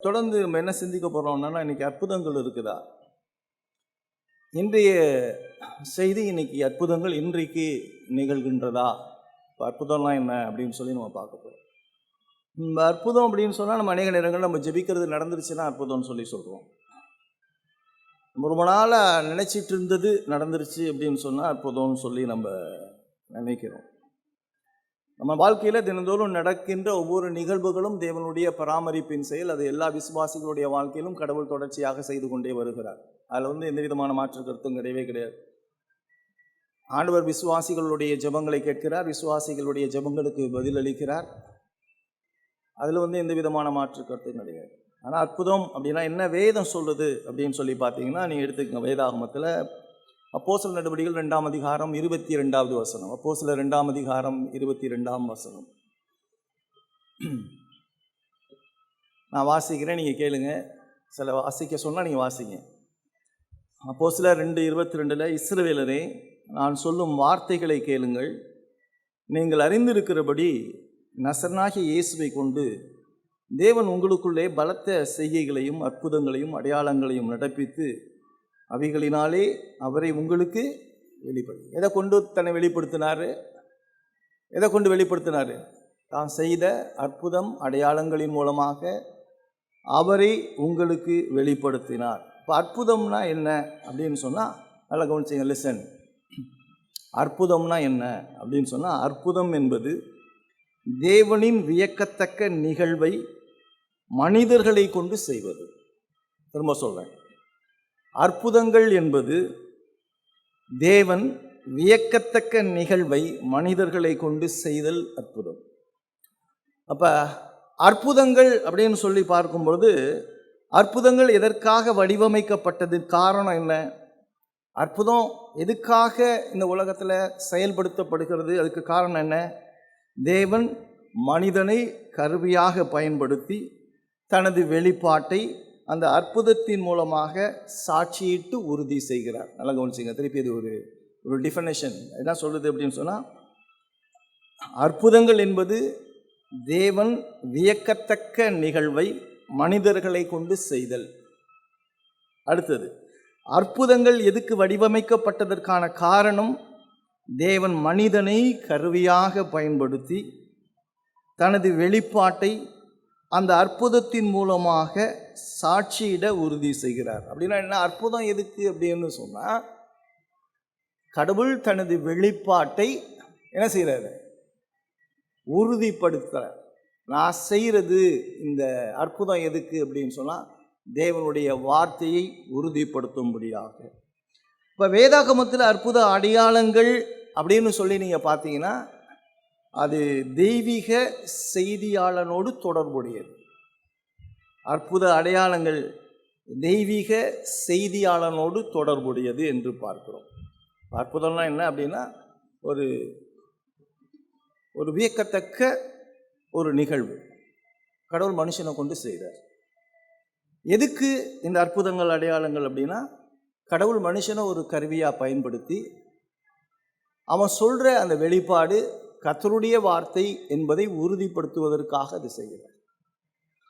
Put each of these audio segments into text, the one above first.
தொடர்ந்து நம்ம என்ன சிந்திக்க போகிறோம்னா, இன்றைக்கி அற்புதங்கள் இருக்குதா? இன்றைய செய்தி இன்னைக்கு அற்புதங்கள் இன்றைக்கு நிகழ்கின்றதா? இப்போ அற்புதம்லாம் என்ன அப்படின்னு சொல்லி நம்ம பார்க்க போகிறோம். இந்த அற்புதம் அப்படின்னு சொன்னால் நம்ம அநேக நேரங்கள் நம்ம ஜெபிக்கிறது நடந்துருச்சுன்னா அற்புதம்னு சொல்லி சொல்கிறோம். நம்ம ரொம்ப நாளாக நினச்சிட்டு இருந்தது நடந்துருச்சு அப்படின்னு சொன்னால் அற்புதம்னு சொல்லி நம்ம நினைக்கிறோம். நம்ம வாழ்க்கையில் தினந்தோறும் நடக்கின்ற ஒவ்வொரு நிகழ்வுகளும் தேவனுடைய பராமரிப்பின் செயல். அது எல்லா விசுவாசிகளுடைய வாழ்க்கையிலும் கடவுள் தொடர்ச்சியாக செய்து கொண்டே வருகிறார். அதில் எந்த விதமான மாற்று கருத்தும் கிடையவே கிடையாது. ஆண்டவர் விசுவாசிகளுடைய ஜெபங்களை கேட்கிறார், விசுவாசிகளுடைய ஜெபங்களுக்கு பதிலளிக்கிறார். அதில் எந்த விதமான மாற்று கருத்தும் கிடையாது. ஆனால் அற்புதம் அப்படின்னா என்ன வேதம் சொல்லுது அப்படின்னு சொல்லி பார்த்தீங்கன்னா, நீங்கள் எடுத்துக்கங்க. வேதாகமத்தில் அப்போஸ்தலர் நடவடிக்கைகள் 2ஆம் அதிகாரம் 22வது வசனம். அப்போஸ்தலர் 2ஆம் அதிகாரம் 22ஆம் வசனம். நான் வாசிக்கிறேன், நீங்கள் கேளுங்க. சில வாசிக்க சொன்னால் நீங்கள் வாசிங்க. அப்போஸ்தலர் 2:22, இஸ்ரவேலரே, நான் சொல்லும் வார்த்தைகளை கேளுங்கள். நீங்கள் அறிந்திருக்கிறபடி நசரனாகிய இயேசுவை கொண்டு தேவன் உங்களுக்குள்ளே பலத்த செய்கைகளையும் அற்புதங்களையும் அடையாளங்களையும் நடப்பித்து அவைகளினாலே அவரை உங்களுக்கு வெளிப்படுத்தி. எதை கொண்டு தன்னை வெளிப்படுத்தினார்? எதை கொண்டு வெளிப்படுத்தினார்? தான் செய்த அற்புதம் அடையாளங்களின் மூலமாக அவரை உங்களுக்கு வெளிப்படுத்தினார். இப்போ அற்புதம்னா என்ன அப்படின்னு சொன்னால், நல்லா கவனிச்சிங்க, லிசன். அற்புதம்னா என்ன அப்படின்னு சொன்னால், அற்புதம் என்பது தேவனின் வியக்கத்தக்க நிகழ்வை மனிதர்களை கொண்டு செய்வது. திரும்ப சொல்கிறேன், அற்புதங்கள் என்பது தேவன் வியக்கத்தக்க நிகழ்வை மனிதர்களை கொண்டு செய்தல் அற்புதம். அப்போ அற்புதங்கள் அப்படின்னு சொல்லி பார்க்கும்பொழுது, அற்புதங்கள் எதற்காக வடிவமைக்கப்பட்டது? காரணம் என்ன? அற்புதம் எதுக்காக இந்த உலகத்தில் செயல்படுத்தப்படுகிறது? அதுக்கு காரணம் என்ன? தேவன் மனிதனை கருவியாக பயன்படுத்தி தனது வெளிப்பாட்டை அந்த அற்புதத்தின் மூலமாக சாட்சியிட்டு உறுதி செய்கிறார். நல்லா கவனிச்சிங்க. திருப்பி இது ஒரு டிஃபனேஷன் என்ன சொல்லுது அப்படின்னு சொன்னால், அற்புதங்கள் என்பது தேவன் வியக்கத்தக்க நிகழ்வை மனிதர்களை கொண்டு செய்தல். அடுத்தது, அற்புதங்கள் எதுக்கு வடிவமைக்கப்பட்டதற்கான காரணம்? தேவன் மனிதனை கருவியாக பயன்படுத்தி தனது வெளிப்பாட்டை அந்த அற்புதத்தின் மூலமாக சாட்சியிட உறுதி செய்கிறார். அப்படின்னா என்ன? அற்புதம் எதுக்கு அப்படின்னு சொன்னால், கடவுள் தனது வெளிப்பாட்டை என்ன செய்கிறாரு? உறுதிப்படுத்துகிறார். நான் செய்கிறது இந்த அற்புதம் எதுக்கு அப்படின்னு சொன்னால், தேவனுடைய வார்த்தையை உறுதிப்படுத்தும்படியாக. இப்போ வேதாகமத்தில் அற்புத அடையாளங்கள் அப்படின்னு சொல்லி நீங்கள் பார்த்தீங்கன்னா, அது தெய்வீக செய்தியாளனோடு தொடர்புடையது. அற்புத அடையாளங்கள் தெய்வீக செய்தியாளனோடு தொடர்புடையது என்று பார்க்கிறோம். அற்புதம்னா என்ன அப்படின்னா, ஒரு வியக்கத்தக்க ஒரு நிகழ்வு கடவுள் மனுஷனை கொண்டு செய்கிறார். எதுக்கு இந்த அற்புதங்கள் அடையாளங்கள் அப்படின்னா, கடவுள் மனுஷனை ஒரு கருவியாக பயன்படுத்தி அவன் சொல்கிற அந்த வெளிப்பாடு கர்த்தருடைய வார்த்தை என்பதை உறுதிப்படுத்துவதற்காக அது செய்கிறார்.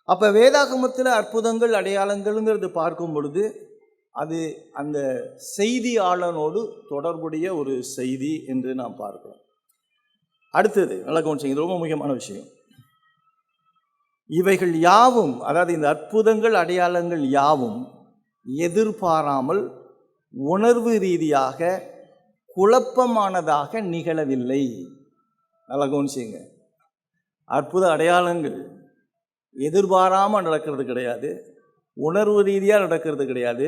அப்போ வேதாகமத்தில் அற்புதங்கள் அடையாளங்கள்ங்கிறது பார்க்கும் பொழுது, அது அந்த செய்தியாளனோடு தொடர்புடைய ஒரு செய்தி என்று நாம் பார்க்கிறோம். அடுத்தது நல்லா கவனிச்சிங்க, இது ரொம்ப முக்கியமான விஷயம். இவைகள் யாவும், அதாவது இந்த அற்புதங்கள் அடையாளங்கள் யாவும் எதிர்பாராமல் உணர்வு ரீதியாக குழப்பமானதாக நிகழவில்லை. நல்லா கவனிச்சிங்க. அற்புத அடையாளங்கள் எதிர்பாராமல் நடக்கிறது கிடையாது, உணர்வு ரீதியாக நடக்கிறது கிடையாது,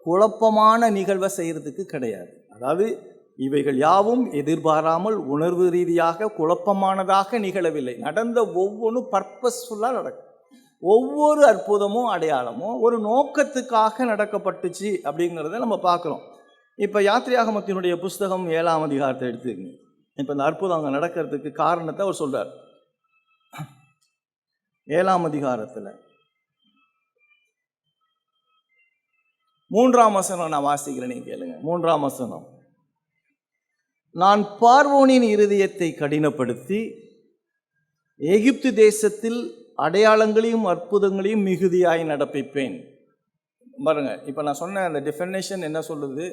குழப்பமான நிகழ்வை செய்கிறதுக்கு கிடையாது. அதாவது இவைகள் யாவும் எதிர்பாராமல் உணர்வு ரீதியாக குழப்பமானதாக நிகழவில்லை. நடந்த ஒவ்வொன்றும் பர்பஸ்ஃபுல்லாக நடக்கும். ஒவ்வொரு அற்புதமும் அடையாளமும் ஒரு நோக்கத்துக்காக நடக்கப்பட்டுச்சு அப்படிங்கிறத நம்ம பார்க்குறோம். இப்போ யாத்திரையாகமத்தினுடைய புஸ்தகம் 7ஆம் அதிகாரத்தை எடுத்துக்கங்க. இப்போ இந்த அற்புதம் அங்கே நடக்கிறதுக்கு காரணத்தை அவர் சொல்கிறார். 7ஆம் அதிகாரத்தில் 3ஆம் வசனம் நான் வாசிக்கிறேன், நீங்கள் கேளுங்க. 3ஆம் வசனம். நான் பார்வோனின் இருதயத்தை கடினப்படுத்தி எகிப்து தேசத்தில் அடையாளங்களையும் அற்புதங்களையும் மிகுதியாய் நடப்பிப்பேன். பாருங்க, இப்போ நான் சொன்ன அந்த டெஃபினேஷன் என்ன சொல்லுது?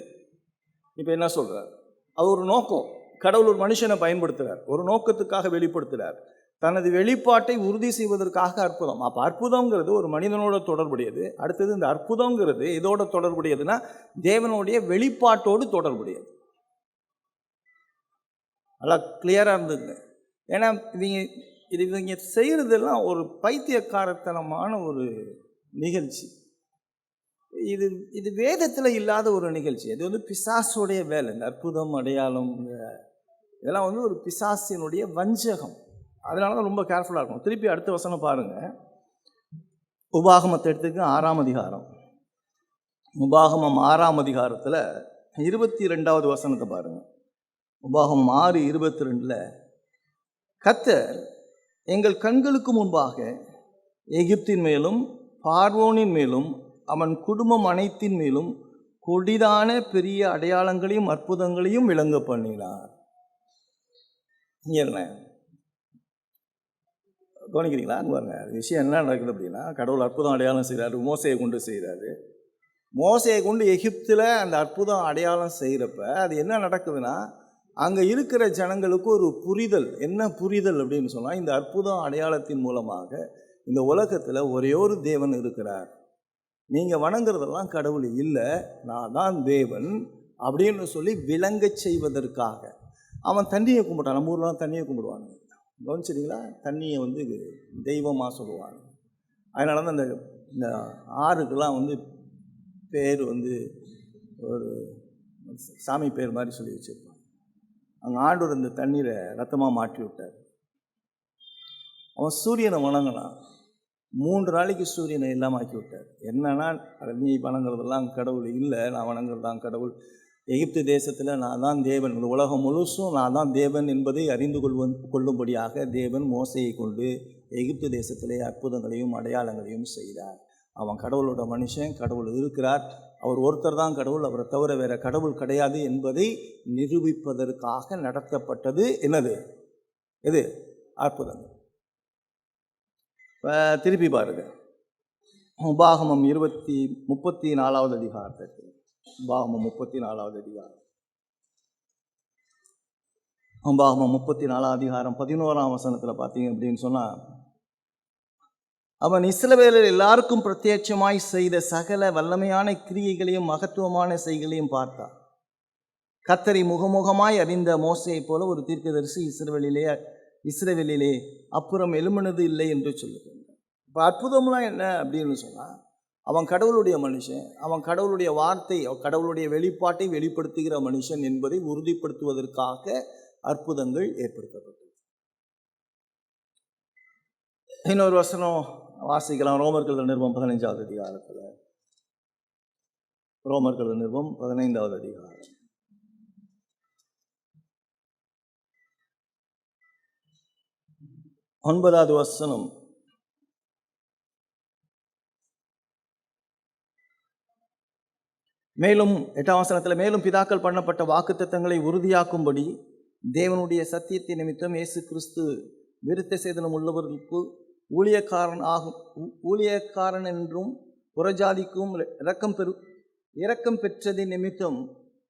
இப்போ என்ன சொல்கிறார்? அது ஒரு நோக்கம். கடவுள் ஒரு மனுஷனை பயன்படுத்துகிறார், ஒரு நோக்கத்துக்காக வெளிப்படுத்துகிறார், தனது வெளிப்பாட்டை உறுதி செய்வதற்காக அற்புதம். அப்போ அற்புதங்கிறது ஒரு மனிதனோட தொடர்புடையது. அடுத்தது இந்த அற்புதங்கிறது இதோட தொடர்புடையதுன்னா தேவனுடைய வெளிப்பாட்டோடு தொடர்புடையது. நல்லா கிளியராக இருந்ததுங்க. ஏன்னா இவங்க செய்கிறதெல்லாம் ஒரு பைத்தியக்காரத்தனமான ஒரு நிகழ்ச்சி. இது வேதத்தில் இல்லாத ஒரு நிகழ்ச்சி. அது வந்து பிசாசுடைய வேலை. இந்த அற்புதம், அடையாளம், இதெல்லாம் வந்து ஒரு பிசாசினுடைய வஞ்சகம். அதனால தான் ரொம்ப கேர்ஃபுல்லாக இருக்கணும். திருப்பி அடுத்த வசனம் பாருங்கள். உபாகமத்தை எடுத்துக்க 6ஆம் அதிகாரம். உபாகமம் 6ஆம் அதிகாரத்தில் 22வது வசனத்தை பாருங்கள். உபாகமம் 6:22 கர்த்தர் எங்கள் கண்களுக்கு முன்பாக எகிப்தின் மேலும் பார்வோனின் மேலும் அவன் குடும்பம் அனைத்தின் மேலும் கொடிதான பெரிய அடையாளங்களையும் அற்புதங்களையும் விளங்க பண்ணினார். என்ன கவனிக்கிறீங்களா? பாருங்க, விஷயம் என்ன நடக்குது அப்படின்னா, கடவுள் அற்புதம் அடையாளம் செய்கிறாரு, மோசையை கொண்டு செய்கிறாரு. மோசையை கொண்டு எகிப்தில் அந்த அற்புதம் அடையாளம் செய்கிறப்ப அது என்ன நடக்குதுன்னா, அங்கே இருக்கிற ஜனங்களுக்கு ஒரு புரிதல். என்ன புரிதல் அப்படின்னு சொன்னால், இந்த அற்புதம் அடையாளத்தின் மூலமாக இந்த உலகத்தில் ஒரே ஒரு தேவன் இருக்கிறார், நீங்கள் வணங்குறதெல்லாம் கடவுள் இல்லை, நான் தான் தேவன் அப்படின்னு சொல்லி விளங்க செய்வதற்காக அவன் தண்ணியை கும்பிட்டான். நம்ம ஊர்லாம் தண்ணியை கும்பிடுவாங்க, கவனிச்சிங்களா? தண்ணியை வந்து தெய்வமாக சொல்லுவாங்க. அதனால தான் இந்த ஆறுக்கெல்லாம் வந்து பேர் வந்து ஒரு சாமி பேர் மாதிரி சொல்லி வச்சுருப்பாங்க. அங்கே ஆண்டவர் இந்த தண்ணீரை ரத்தமாக மாற்றி விட்டார். அவன் சூரியனை வணங்கினான், 3 நாளைக்கு சூரியனை இல்லாமல் ஆக்கி விட்டார். என்னன்னா, நீ வணங்குறதெல்லாம் கடவுள் இல்லை, நான் வணங்குறது தான் கடவுள். எகிப்து தேசத்தில் நான் தான் தேவன், இந்த உலகம் முழுசும் நான் தான் தேவன் என்பதை அறிந்து கொள்ளும்படியாக தேவன் மோசையை கொண்டு எகிப்து தேசத்திலே அற்புதங்களையும் அடையாளங்களையும் செய்தார். அவன் கடவுளோட மனுஷன், கடவுள் இருக்கிறார், அவர் ஒருத்தர் தான் கடவுள், அவரை தவிர வேறு கடவுள் கிடையாது என்பதை நிரூபிப்பதற்காக நடத்தப்பட்டது என்னது? எது? அற்புதங்கள். திருப்பி பாருங்க, உபாகமம் 34வது அதிகாரத்துக்கு. உபாகமம் 34வது அதிகாரம். உபாகமம் 34வது அதிகாரம் 11ஆம் வசனத்தில் பார்த்தீங்க அப்படின்னு சொன்னால், அவன் இஸ்ரவேலர் எல்லாருக்கும் பிரத்யட்சமாய் செய்த சகல வல்லமையான கிரியைகளையும் மகத்துவமான செய்களையும் பார்த்தார். கர்த்தரை முகமுகமாய் அறிந்த மோசையை போல ஒரு தீர்க்கதரிசி இஸ்ரவேலிலே அப்புறம் எழும்பினது இல்லை என்று சொல்லுகின்றார். இப்போ அற்புதம்லாம் என்ன அப்படின்னு சொன்னால், அவன் கடவுளுடைய மனுஷன், அவன் கடவுளுடைய வார்த்தை, கடவுளுடைய வெளிப்பாட்டை வெளிப்படுத்துகிற மனுஷன் என்பதை உறுதிப்படுத்துவதற்காக அற்புதங்கள் ஏற்படுத்தப்பட்டது. இன்னொரு வசனம் வாசிக்கலாம். ரோமர்கள் நிருபம் 15வது அதிகாரத்தில். ரோமர்கள் நிருபம் 15வது அதிகாரம் 9வது வசனம். மேலும் 8ஆம் வசனத்தில், மேலும் பிதாக்கள் பண்ணப்பட்ட வாக்குத்தத்தங்களை உறுதியாக்கும்படி தேவனுடைய சத்தியத்தை நிமித்தம் இயேசு கிறிஸ்து விருத்த சேதனம் உள்ளவர்களுக்கு ஊழியக்காரன் என்றும் புறஜாதிக்கும் இரக்கம் பெற்றதின் நிமித்தம்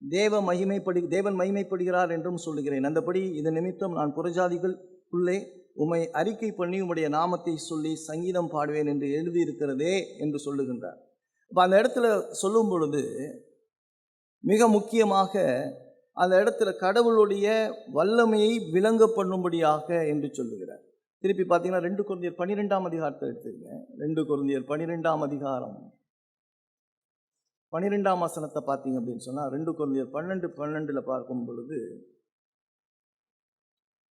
தேவன் மகிமைப்படுகிறார் என்றும் சொல்லுகிறேன். அந்தபடி இதன் நிமித்தம் நான் புறஜாதிகளுக்குள்ளே உம்மை அறிக்கை பண்ணி உம்முடைய நாமத்தை சொல்லி சங்கீதம் பாடுவேன் என்று எழுதியிருக்கிறதே என்று சொல்லுகின்றார். இப்போ அந்த இடத்துல சொல்லும் பொழுது மிக முக்கியமாக அந்த இடத்துல கடவுளுடைய வல்லமையை விளங்க பண்ணும்படியாக என்று சொல்லுகிறார். திருப்பி பார்த்தீங்கன்னா 2 கொரிந்தியர் 12ஆம் அதிகாரத்தை எடுத்துங்க. 2 கொரிந்தியர் 12ஆம் அதிகாரம் 12ஆம் வசனத்தை பார்த்தீங்க அப்படின்னு சொன்னால், 2 கொரிந்தியர் 12:12 பார்க்கும் பொழுது,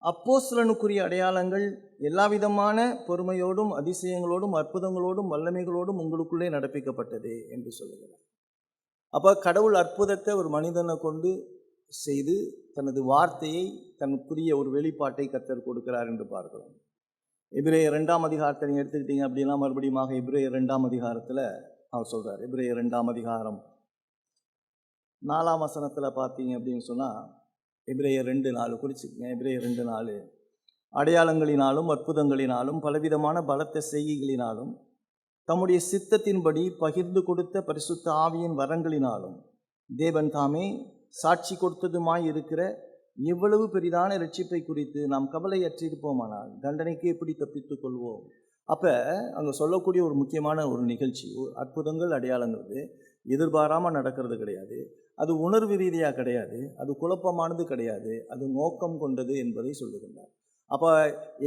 அப்போஸ்தலனுக்குரிய அடையாளங்கள் எல்லா விதமான பொறுமையோடும் அதிசயங்களோடும் அற்புதங்களோடும் வல்லமைகளோடும் உங்களுக்குள்ளே நடப்பிக்கப்பட்டது என்று சொல்லுகிறார். அப்போ கடவுள் அற்புதத்தை ஒரு மனிதனை கொண்டு செய்து தனது வார்த்தையை, தனக்குரிய ஒரு வெளிப்பாட்டை கர்த்தர் கொடுக்கிறார் என்று பார்க்கிறோம். எபிரேயர் 2ஆம் அதிகாரத்தை நீங்கள் எடுத்துக்கிட்டீங்க அப்படின்னா, மறுபடியும் எபிரேயர் 2ஆம் அதிகாரத்தில் அவர் சொல்கிறார். எபிரேயர் 2ஆம் அதிகாரம் 4ஆம் வசனத்தில் பார்த்தீங்க அப்படின்னு சொன்னால், எபிரேயர் 2:4 குறிச்சிக்கங்க. எபிரேயர் 2:4, அடையாளங்களினாலும் அற்புதங்களினாலும் பலவிதமான பலத்த செய்கைகளினாலும் தம்முடைய சித்தத்தின்படி பகிர்ந்து கொடுத்த பரிசுத்த ஆவியின் வரங்களினாலும் தேவன் தாமே சாட்சி கொடுத்ததுமாய் இருக்கிற எவ்வளவு பெரிதான இரட்சிப்பை குறித்து நாம் கவலையற்றிருப்போமானால் தண்டனைக்கு எப்படி தப்பித்துக் கொள்வோம். அப்போ அங்கே சொல்லக்கூடிய ஒரு முக்கியமான ஒரு நிகழ்ச்சி, அற்புதங்கள் அடையாளங்கிறது எதிர்பாராமல் நடக்கிறது கிடையாது, அது உணர்வு ரீதியாக கிடையாது, அது குழப்பமானது கிடையாது, அது நோக்கம் கொண்டது என்பதை சொல்லுகின்றார். அப்போ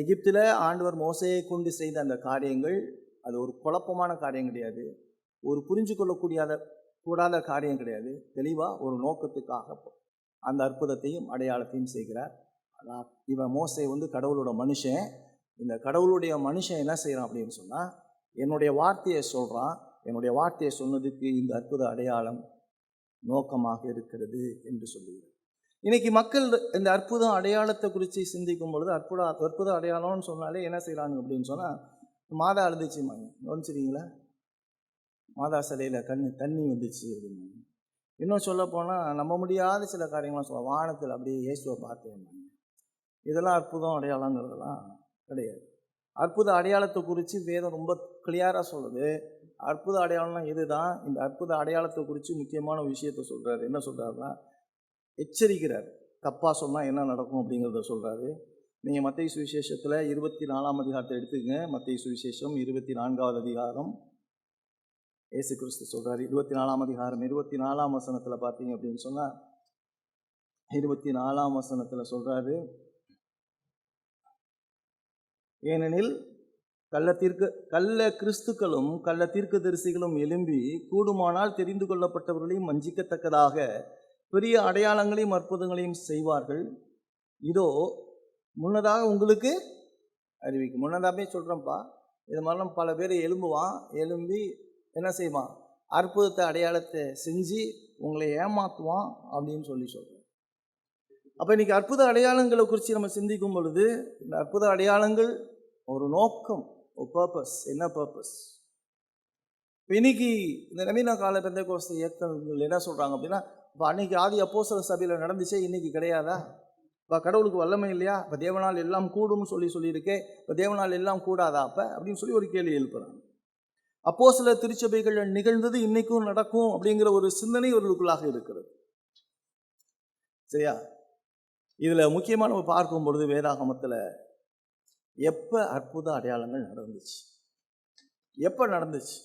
எகிப்தில் ஆண்டவர் மோசையை கொண்டு செய்த அந்த காரியங்கள் அது ஒரு குழப்பமான காரியம் கிடையாது, ஒரு புரிஞ்சு கூடாத காரியம் கிடையாது. தெளிவாக ஒரு நோக்கத்துக்காக அந்த அற்புதத்தையும் அடையாளத்தையும் செய்கிறார். இவன் மோசை கடவுளோட மனுஷன். இந்த கடவுளுடைய மனுஷன் என்ன செய்கிறான் அப்படின்னு சொன்னால், என்னுடைய வார்த்தையை சொல்கிறான், என்னுடைய வார்த்தையை சொன்னதுக்கு இந்த அற்புத அடையாளம் நோக்கமாக இருக்கிறது என்று சொல்லுகிறார். இன்றைக்கி மக்கள் இந்த அற்புத அடையாளத்தை குறித்து சிந்திக்கும் பொழுது அற்புத அடையாளம்னு சொன்னாலே என்ன செய்கிறாங்க அப்படின்னு சொன்னால், மாதா அழுதுச்சுமாங்க, கவனிச்சிருக்கீங்களா? மாதா சிலையில் தண்ணி வந்துச்சு அப்படின்னு. இன்னும் சொல்லப்போனால் நம்ப முடியாத சில காரியங்கள்லாம் சொல்லுவாங்க. வானத்தில் அப்படியே இயேசுவை பார்த்தேன். இதெல்லாம் அற்புதம் அடையாளங்கிறதெல்லாம் கிடையாது. அற்புத அடையாளத்தை குறித்து வேதம் ரொம்ப கிளியராக சொல்லுது. அற்புத அடையாளம்னா இதுதான். இந்த அற்புத அடையாளத்தை குறித்து முக்கியமான விஷயத்தை சொல்கிறாரு. என்ன சொல்கிறாருன்னா, எச்சரிக்கிறார். தப்பாக சொன்னால் என்ன நடக்கும் அப்படிங்கிறத சொல்கிறாரு. நீங்கள் மத்தேயு சுவிசேஷத்தில் 24ஆம் அதிகாரத்தை எடுத்துக்கங்க. மத்தேயு சுவிசேஷம் 24வது அதிகாரம் இயேசு கிறிஸ்து சொல்கிறார். 24ஆம் அதிகாரம் 24ஆம் வசனத்தில் பார்த்தீங்க அப்படின்னு சொன்னால், 24ஆம் வசனத்தில் சொல்கிறாரு, ஏனெனில் கள்ள கிறிஸ்துக்களும் கள்ள தீர்க்கதரிசிகளும் எழும்பி கூடுமானால் தெரிந்து கொள்ளப்பட்டவர்களையும் வஞ்சிக்கத்தக்கதாக பெரிய அடையாளங்களையும் அற்புதங்களையும் செய்வார்கள். இதோ முன்னதாக உங்களுக்கு அறிவிக்கும். முன்னதாகவே சொல்கிறேன்ப்பா, இது மாதிரிலாம் பல பேர் எழும்பி என்ன செய்வான், அற்புதத்தை அடையாளத்தை செஞ்சு உங்களை ஏமாற்றுவான் அப்படின்னு சொல்கிறேன். அப்போ இன்றைக்கி அற்புத அடையாளங்களை குறித்து நம்ம சிந்திக்கும் பொழுது, இந்த அற்புத அடையாளங்கள் ஒரு நோக்கம், ஒரு பர்பஸ். என்ன பர்பஸ்? இப்போ இன்றைக்கி இந்த நவீன கால பெந்தெகோஸ்தே இயக்கங்கள் என்ன சொல்கிறாங்க அப்படின்னா, இப்போ அன்றைக்கி ஆதி அப்போஸ்தலர் சபையில் நடந்துச்சே, இன்றைக்கி கிடையாதா? இப்போ கடவுளுக்கு வல்லமை இல்லையா? இப்போ தேவனால் எல்லாம் கூடும்னு சொல்லியிருக்கே, இப்போ தேவனால் எல்லாம் கூடாதா அப்போ அப்படின்னு சொல்லி ஒரு கேள்வி எழுப்புறாங்க. அப்போஸ்தலர் திருச்சபைகள் நிகழ்ந்தது இன்றைக்கும் நடக்கும் அப்படிங்கிற ஒரு சிந்தனை இவர்களுக்குள்ளாக இருக்கிறது. சரியா? இதில் முக்கியமாக நம்ம பார்க்கும் பொழுது வேதாகமத்தில் எப்போ அற்புத அடையாளங்கள் நடந்துச்சு, எப்போ நடந்துச்சு?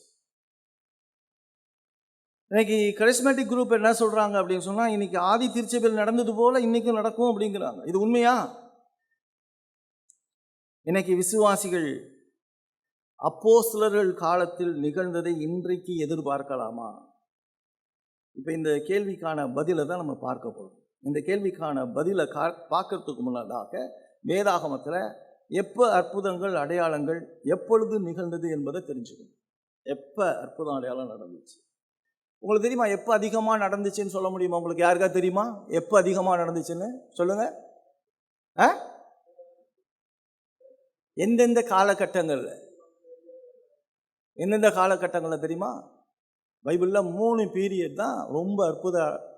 இன்னைக்கு கரிஸ்மேட்டிக் குரூப் என்ன சொல்கிறாங்க அப்படின்னு சொன்னால், இன்னைக்கு ஆதி திருச்சபையில் நடந்தது போல் இன்றைக்கும் நடக்கும் அப்படிங்கிறாங்க. இது உண்மையா? இன்னைக்கு விசுவாசிகள் அப்போஸ்தலர்கள் காலத்தில் நிகழ்ந்ததை இன்றைக்கு எதிர்பார்க்கலாமா? இப்போ இந்த கேள்விக்கான பதிலை தான் நம்ம பார்க்க போகிறோம். இந்த கேள்விக்கான பதிலை பார்க்கறதுக்கு முன்னதாக வேதாகமத்தில் எப்போ அற்புதங்கள் அடையாளங்கள் எப்பொழுது நிகழ்ந்தது என்பதை தெரிஞ்சுக்கணும். எப்போ அற்புதம் அடையாளம் நடந்துச்சு உங்களுக்கு தெரியுமா? எப்போ அதிகமாக நடந்துச்சுன்னு சொல்ல முடியுமா? உங்களுக்கு யாருக்கா தெரியுமா எப்போ அதிகமாக நடந்துச்சுன்னு சொல்லுங்க. எந்தெந்த காலகட்டங்களில் தெரியுமா? பைபிளில் 3 பீரியட் தான் ரொம்ப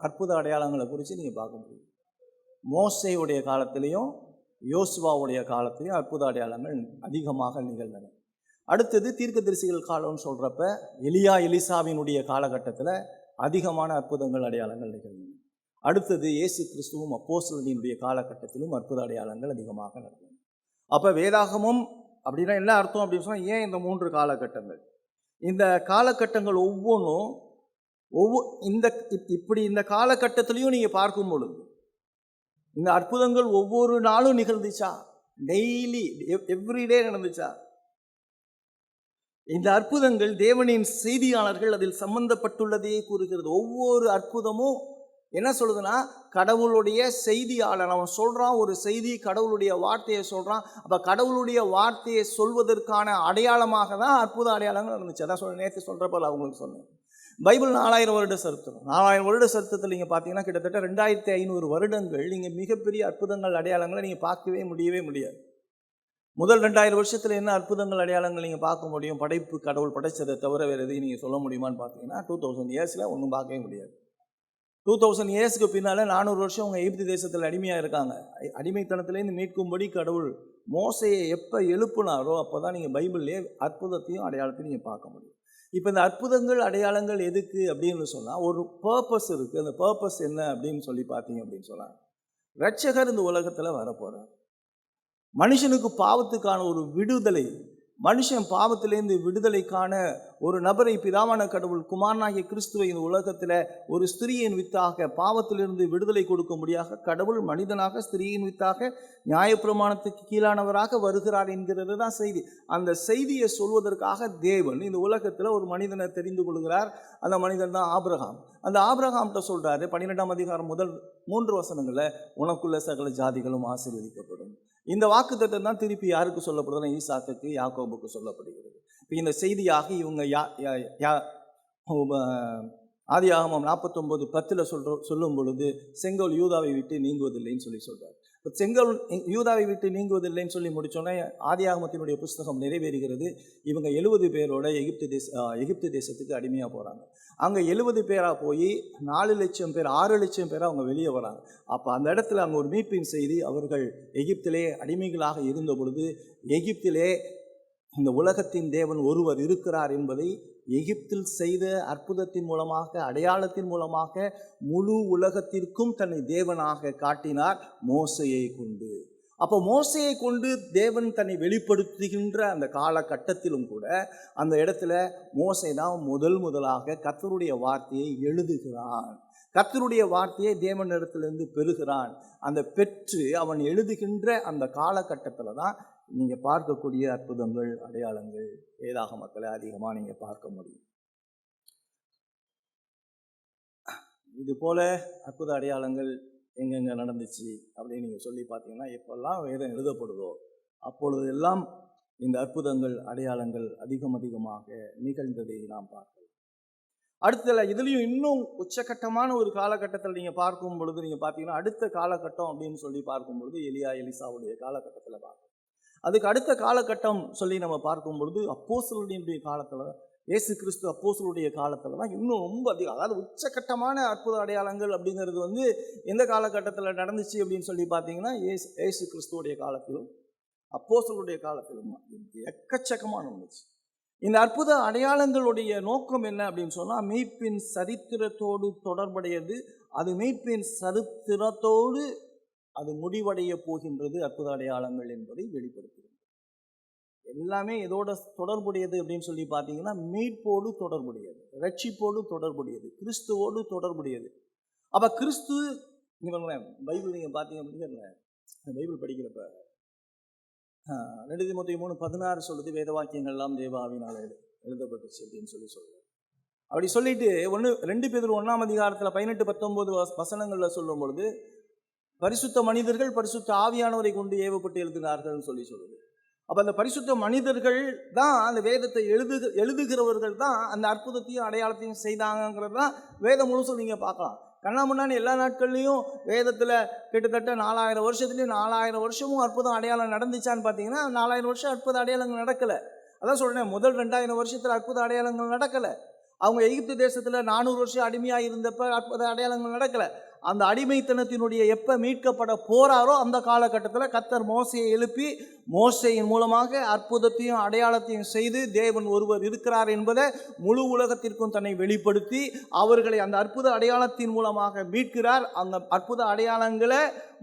அற்புத அடையாளங்களை குறித்து நீங்கள் பார்க்க முடியும். மோசேயுடைய காலத்திலையும் யோசுவாவுடைய காலத்திலையும் அற்புத அடையாளங்கள் அதிகமாக நிகழ்ந்தன. அடுத்தது தீர்க்கதரிசிகள் காலம்னு சொல்கிறப்ப எலிசாவினுடைய காலகட்டத்தில் அதிகமான அற்புதங்கள் அடையாளங்கள் நிகழ்ந்தன. அடுத்தது இயேசு கிறிஸ்துவும் அப்போஸ்தலனுடைய காலகட்டத்திலும் அற்புத அடையாளங்கள் அதிகமாக நடந்தன. அப்போ வேதாகமம் அப்படின்னா என்ன அர்த்தம் அப்படின்னு சொன்னால், ஏன் இந்த 3 காலகட்டங்கள்? இந்த காலகட்டங்கள் ஒவ்வொன்றும் இந்த காலகட்டத்திலையும் நீங்கள் பார்க்கும் பொழுது இந்த அற்புதங்கள் ஒவ்வொரு நாளும் நிகழ்ந்துச்சா? டெய்லி எவ்ரிடே நடந்துச்சா? இந்த அற்புதங்கள் தேவனின் செய்தியாளர்கள் அதில் சம்பந்தப்பட்டுள்ளதையே கூறுகிறது. ஒவ்வொரு அற்புதமும் என்ன சொல்லுதுன்னா, கடவுளுடைய செய்தியாளர் அவன் சொல்கிறான் ஒரு செய்தி, கடவுளுடைய வார்த்தையை சொல்கிறான். அப்போ கடவுளுடைய வார்த்தையை சொல்வதற்கான அடையாளமாக தான் அற்புத அடையாளங்கள் இருந்துச்சு. அதான் நேற்று சொல்கிறப்ப அவங்களுக்கு சொன்னேன். பைபிள் 4000 வருட சரித்திரம். 4000 வருட சரித்திரத்தில் நீங்கள் பார்த்தீங்கன்னா கிட்டத்தட்ட 2500 வருடங்கள் நீங்கள் மிகப்பெரிய அற்புதங்கள் அடையாளங்களை நீங்கள் பார்க்கவே முடியாது. முதல் 2000 வருஷத்தில் என்ன அற்புதங்கள் அடையாளங்கள் நீங்கள் பார்க்க முடியும்? படைப்பு, கடவுள் படைச்சதை தவிர வேறு எதையும் நீங்கள் சொல்ல முடியுமான்னு பார்த்தீங்கன்னா 2000 இயர்ஸில் ஒன்றும் பார்க்கவே முடியாது. 2000 இயர்ஸ்க்கு பின்னால் 400 வருஷம் அவங்க எகிப்து தேசத்தில் அடிமையாக இருக்காங்க. அடிமைத்தனத்திலேருந்து மீட்கும்படி கடவுள் மோசையை எப்போ எழுப்புனாரோ அப்போ தான் நீங்கள் பைபிள்லேயே அற்புதத்தையும் அடையாளத்தையும் நீங்கள் பார்க்க முடியும். இப்போ இந்த அற்புதங்கள் அடையாளங்கள் எதுக்கு அப்படின்னு சொன்னால் ஒரு பர்பஸ் இருக்குது. அந்த பர்பஸ் என்ன அப்படின்னு சொல்லி பார்த்தீங்க அப்படின்னு சொன்னால், இரட்சகர் இந்த உலகத்தில் வரப்போகிறார். மனுஷனுக்கு பாவத்துக்கான ஒரு விடுதலை, மனுஷன் பாவத்திலேருந்து விடுதலைக்கான ஒரு நபரை பிதாவான கடவுள் குமாரனாகிய கிறிஸ்துவை இந்த உலகத்தில் ஒரு ஸ்திரீயின் வித்தாக பாவத்திலிருந்து விடுதலை கொடுக்கும்படியாக கடவுள் மனிதனாக ஸ்திரீயின் வித்தாக நியாயப்பிரமாணத்துக்கு கீழானவராக வருகிறார் என்கிறது தான் செய்தி. அந்த செய்தியை சொல்வதற்காக தேவன் இந்த உலகத்தில் ஒரு மனிதனை தெரிந்து கொள்கிறார். அந்த மனிதன் தான் ஆபிரகாம். அந்த ஆபிரகாம்கிட்ட சொல்கிறாரு 12ஆம் அதிகாரம் முதல் 3 வசனங்களில், உனக்குள்ள சகல ஜாதிகளும் ஆசீர்வதிக்கப்படும். இந்த வாக்குத்தத்தம் தான் திருப்பி யாருக்கு சொல்லப்படுதுன்னா ஈசாக்குக்கு யாக்கோபுக்கு சொல்லப்படுகிறது. இப்போ இந்த செய்தியாக இவங்க ஆதியாகமம் 49:10 சொல்லும் பொழுது செங்கோல் யூதாவை விட்டு நீங்குவதில்லைன்னு சொல்லி சொல்கிறார். இப்போ செங்கோல் யூதாவை விட்டு நீங்குவதில்லைன்னு சொல்லி முடித்தோன்னே ஆதியாகமத்தினுடைய புஸ்தகம் நிறைவேறுகிறது. இவங்க 70 பேரோட எகிப்து தேசத்துக்கு அடிமையாக போகிறாங்க. அங்கே 70 பேராக போய் 4 லட்சம் பேர் 6 லட்சம் பேராக அவங்க வெளியே வராங்க. அப்போ அந்த இடத்துல அங்கே ஒரு மீட்பின் செய்தி. அவர்கள் எகிப்திலே அடிமைகளாக இருந்த பொழுது எகிப்திலே இந்த உலகத்தின் தேவன் ஒருவர் இருக்கிறார் என்பதை எகிப்தில் செய்த அற்புதத்தின் மூலமாக அடையாளத்தின் மூலமாக முழு உலகத்திற்கும் தன்னை தேவனாக காட்டினார் மோசையை கொண்டு. அப்போ மோசையை கொண்டு தேவன் தன்னை வெளிப்படுத்துகின்ற அந்த காலகட்டத்திலும் கூட அந்த இடத்துல மோசை தான் முதலாக கர்த்தருடைய வார்த்தையை எழுதுகிறான். கர்த்தருடைய வார்த்தையை தேவனிடத்திலிருந்து பெறுகிறான். அந்த பெற்று அவன் எழுதுகின்ற அந்த காலகட்டத்தில் தான் நீங்கள் பார்க்கக்கூடிய அற்புதங்கள் அடையாளங்கள் வேதாகமத்தில் அதிகமாக நீங்கள் பார்க்க முடியும். இது போல அற்புத அடையாளங்கள் எங்கெங்கே நடந்துச்சு அப்படின்னு நீங்கள் சொல்லி பார்த்தீங்கன்னா, எப்பெல்லாம் வேதம் எழுதப்படுதோ அப்பொழுது எல்லாம் இந்த அற்புதங்கள் அடையாளங்கள் அதிகமாக நிகழ்ந்ததை நாம் பார்க்கலாம். அடுத்தல இதுலேயும் இன்னும் உச்சகட்டமான ஒரு காலகட்டத்தில் நீங்கள் பார்க்கும் பொழுது நீங்கள் பார்த்தீங்கன்னா, அடுத்த காலகட்டம் அப்படின்னு சொல்லி பார்க்கும் பொழுது எலியா எலிசாவுடைய காலகட்டத்தில் பார்க்கணும். அதுக்கு அடுத்த காலகட்டம் சொல்லி நம்ம பார்க்கும் பொழுது அப்போஸ்தலர்களுடைய காலத்தில், இயேசு கிறிஸ்து அப்போஸ்தலருடைய காலத்தில் தான் இன்னும் ரொம்ப அதிகம், அதாவது உச்சகட்டமான அற்புத அடையாளங்கள் அப்படிங்கிறது வந்து எந்த காலகட்டத்தில் நடந்துச்சு அப்படின்னு சொல்லி பார்த்தீங்கன்னா, இயேசு கிறிஸ்துவோடைய காலத்திலும் அப்போஸ்தலருடைய காலத்திலும் எக்கச்சக்கமாக நடந்துச்சு. இந்த அற்புத அடையாளங்களுடைய நோக்கம் என்ன அப்படின்னு சொன்னால், மீட்பின் சரித்திரத்தோடு தொடர்புடையது. அது மீட்பின் சரித்திரத்தோடு அது முடிவடைய போகின்றது அற்புத அடையாளங்கள் என்பதை வெளிப்படுத்துகிறது. எல்லாமே இதோட தொடர்புடையது அப்படின்னு சொல்லி பார்த்தீங்கன்னா, மீட்போடு தொடர்புடையது, ரட்சிப்போடு தொடர்புடையது, கிறிஸ்துவோடு தொடர்புடையது. அப்போ கிறிஸ்து நீங்கள் பைபிள் நீங்கள் பார்த்தீங்க அப்படிங்கிற பைபிள் படிக்கிறப்ப 2 தீமோத்தேயு 3:16 சொல்லுது, வேத வாக்கியங்கள்லாம் தேவ ஆவியினால் எழுதப்பட்டுச்சு அப்படின்னு சொல்லி சொல்லுவார். அப்படி சொல்லிட்டு 2 பேதுரு 1ஆம் அதிகாரத்தில் 18-19 வசனங்களில் சொல்லும் பொழுது, பரிசுத்த மனிதர்கள் பரிசுத்த ஆவியானவரை கொண்டு ஏவப்பட்டு எழுதினார்கள் சொல்லி சொல்லுது. அப்போ அந்த பரிசுத்த மனிதர்கள் தான் அந்த வேதத்தை எழுதுகிறவர்கள் தான் அந்த அற்புதத்தையும் அடையாளத்தையும் செய்தாங்கிறது தான் வேதம் முழுசும் நீங்கள் பார்க்கலாம். கண்ணாமுன்னான்னு எல்லா நாட்கள்லையும் வேதத்தில் கிட்டத்தட்ட 4000 வருஷத்துலேயும் 4000 வருஷமும் அற்புதம் அடையாளம் நடந்துச்சான்னு பார்த்தீங்கன்னா, 4000 வருஷம் அற்புத அடையாளங்கள் நடக்கலை. அதான் சொல்கிறேன், முதல் 2000 வருஷத்தில் அற்புத அடையாளங்கள் நடக்கலை. அவங்க எகிப்து தேசத்தில் 400 வருஷம் அடிமையாக இருந்தப்ப அற்புத அடையாளங்கள் நடக்கலை. அந்த அடிமைத்தனத்தினுடைய எப்போ மீட்கப்பட போகிறாரோ அந்த காலகட்டத்தில் கர்த்தர் மோசையை எழுப்பி மோசையின் மூலமாக அற்புதத்தையும் அடையாளத்தையும் செய்து தேவன் ஒருவர் இருக்கிறார் என்பதை முழு உலகத்திற்கும் தன்னை வெளிப்படுத்தி அவர்களை அந்த அற்புத அடையாளத்தின் மூலமாக மீட்கிறார். அந்த அற்புத அடையாளங்களை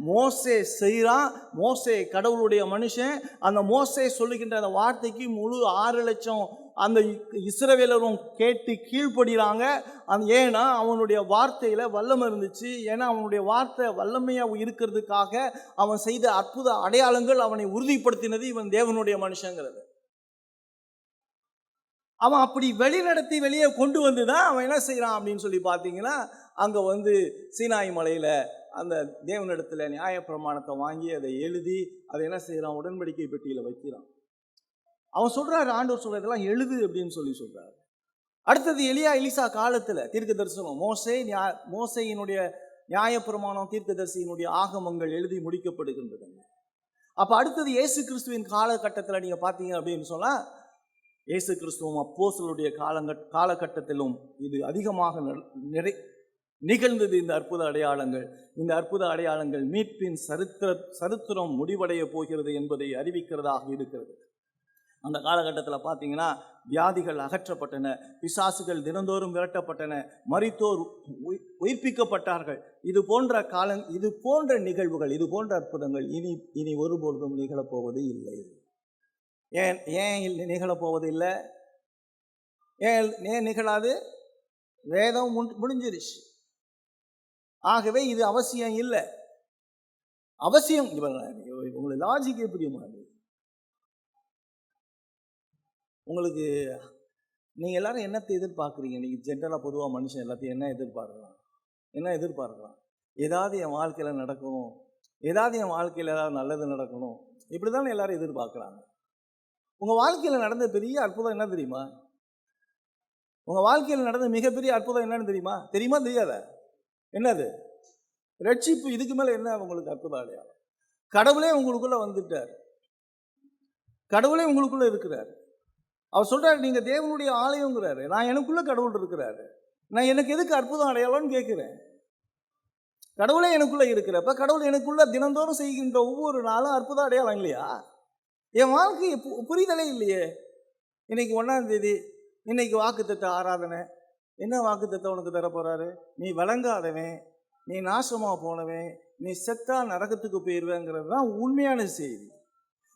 மோசே செய்கிறான். மோசே கடவுளுடைய மனுஷன். அந்த மோசே சொல்லுகின்ற அந்த வார்த்தைக்கு முழு 6 லட்சம் அந்த இஸ்ரவேலரும் கேட்டு கீழ்ப்படுகிறாங்க. ஏன்னா அவனுடைய வார்த்தையில் வல்லமை இருந்துச்சு. ஏன்னா அவனுடைய வார்த்தை வல்லமையாக இருக்கிறதுக்காக அவன் செய்த அற்புத அடையாளங்கள் அவனை உறுதிப்படுத்தினது இவன் தேவனுடைய மனுஷங்கிறது. அவன் அப்படி வெளிநடத்தி வெளியே கொண்டு வந்து தான் அவன் என்ன செய்கிறான் அப்படின்னு சொல்லி பார்த்தீங்கன்னா, அங்கே வந்து சீனாய் மலையில் அந்த தேவனிடத்தில் நியாயப்பிரமாணத்தை வாங்கி அதை எழுதி அதை என்ன செய்கிறான், உடன்படிக்கை பெட்டியில் வைக்கிறான். அவன் சொல்கிறார், ஆண்டவர் சொல்கிற இதெல்லாம் எழுது அப்படின்னு சொல்லி சொல்கிறார். அடுத்தது எலியா எலிசா காலத்தில் தீர்க்க தரிசனம், மோசையினுடைய நியாயப்பிரமாணம் தீர்க்கதரிசியினுடைய ஆகமங்கள் எழுதி முடிக்கப்படுகின்றதுங்க. அப்போ அடுத்தது இயேசு கிறிஸ்துவின் காலகட்டத்தில் நீங்கள் பார்த்தீங்க அப்படின்னு சொன்னால், இயேசு கிறிஸ்துவும் அப்போஸ்தலருடைய காலகட்டத்திலும் இது அதிகமாக நிகழ்ந்தது இந்த அற்புத அடையாளங்கள். இந்த அற்புத அடையாளங்கள் மீட்பின் சரித்திரம் முடிவடைய போகிறது என்பதை அறிவிக்கிறதாக இருக்கிறது. அந்த காலகட்டத்தில் பார்த்தீங்கன்னா வியாதிகள் அகற்றப்பட்டன, பிசாசுகள் தினந்தோறும் விரட்டப்பட்டன, மரித்தோர் உயிர்ப்பிக்கப்பட்டார்கள். இது போன்ற நிகழ்வுகள், இது போன்ற அற்புதங்கள் இனி ஒருபொழுதும் நிகழப்போவது இல்லை. ஏன் நிகழப்போவது இல்லை? ஏன் நிகழாது? வேதம் முடிஞ்சிருச்சு. ஆகவே இது அவசியம் இல்லை. அவசியம் உங்களுக்கு லாஜிக் எப்படி மாறுது? உங்களுக்கு நீங்கள் எல்லாரும் என்னத்தை எதிர்பார்க்குறீங்க? நீங்கள் ஜென்ரலாக பொதுவாக மனுஷன் எல்லாத்தையும் என்ன எதிர்பார்க்கலாம்? ஏதாவது என் வாழ்க்கையில் நடக்கணும், ஏதாவது என் வாழ்க்கையில் ஏதாவது நல்லது நடக்கணும், இப்படி தானே எல்லாரும் எதிர்பார்க்குறாங்க. உங்கள் வாழ்க்கையில் நடந்த பெரிய அற்புதம் என்ன தெரியுமா? உங்கள் வாழ்க்கையில் நடந்த மிகப்பெரிய அற்புதம் என்னன்னு தெரியுமா? தெரியாத? என்னது? ரட்சிப்பு. இதுக்கு மேலே என்ன உங்களுக்கு அற்புதம் அடையாளம்? கடவுளே உங்களுக்குள்ளே வந்துட்டார், கடவுளே உங்களுக்குள்ளே இருக்கிறார். அவர் சொல்கிறார், நீங்கள் தேவனுடைய ஆலயங்கிறாரு. நான் எனக்குள்ளே கடவுள் இருக்கிறாரு. நான் எனக்கு எதுக்கு அற்புதம் அடையாளம்னு கேட்குறேன். கடவுளே எனக்குள்ளே இருக்கிறப்ப கடவுள் எனக்குள்ளே தினந்தோறும் செய்கின்ற ஒவ்வொரு நாளும் அற்புதம் அடையாளம் இல்லையா? என் வாழ்க்கை புரிதலே இல்லையே. இன்னைக்கு 1ஆம் தேதி, இன்னைக்கு வாக்குத்தத்த ஆராதனை. என்ன வாக்குத்தத்தை உனக்கு தர போகிறாரு? நீ வழங்காதவன், நீ நாசமாக போனவன், நீ செத்தா நரகத்துக்கு போயிடுவேங்கிறது தான் உண்மையான செய்தி.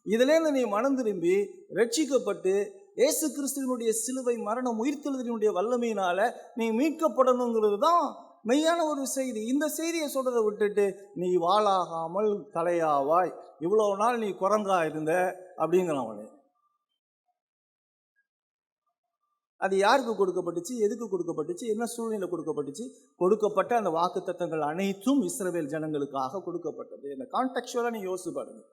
இதுலேருந்து நீ மனம் திரும்பி ரட்சிக்கப்பட்டு இயேசு கிறிஸ்துவினுடைய சிலுவை மரணம் உயிர்த்தெழுதலினுடைய வல்லமையினால நீ மீட்கப்படணுங்கிறது தான் மெய்யான ஒரு செய்தி. இந்த செய்தியை சொல்றதை விட்டுட்டு நீ வாளாகாமல் தலையாவாய், இவ்வளோ நாள் நீ குரங்கா இருந்த அப்படிங்கிறான். அது யாருக்கு கொடுக்கப்பட்டுச்சு? எதுக்கு கொடுக்கப்பட்டுச்சு? என்ன சூழ்நிலை கொடுக்கப்பட்டுச்சு? கொடுக்கப்பட்ட அந்த வாக்குத்தத்தங்கள் அனைத்தும் இஸ்ரவேல் ஜனங்களுக்காக கொடுக்கப்பட்டது. இந்த கான்டெக்சுவலாக நீ யோசிச்சு பாருங்க.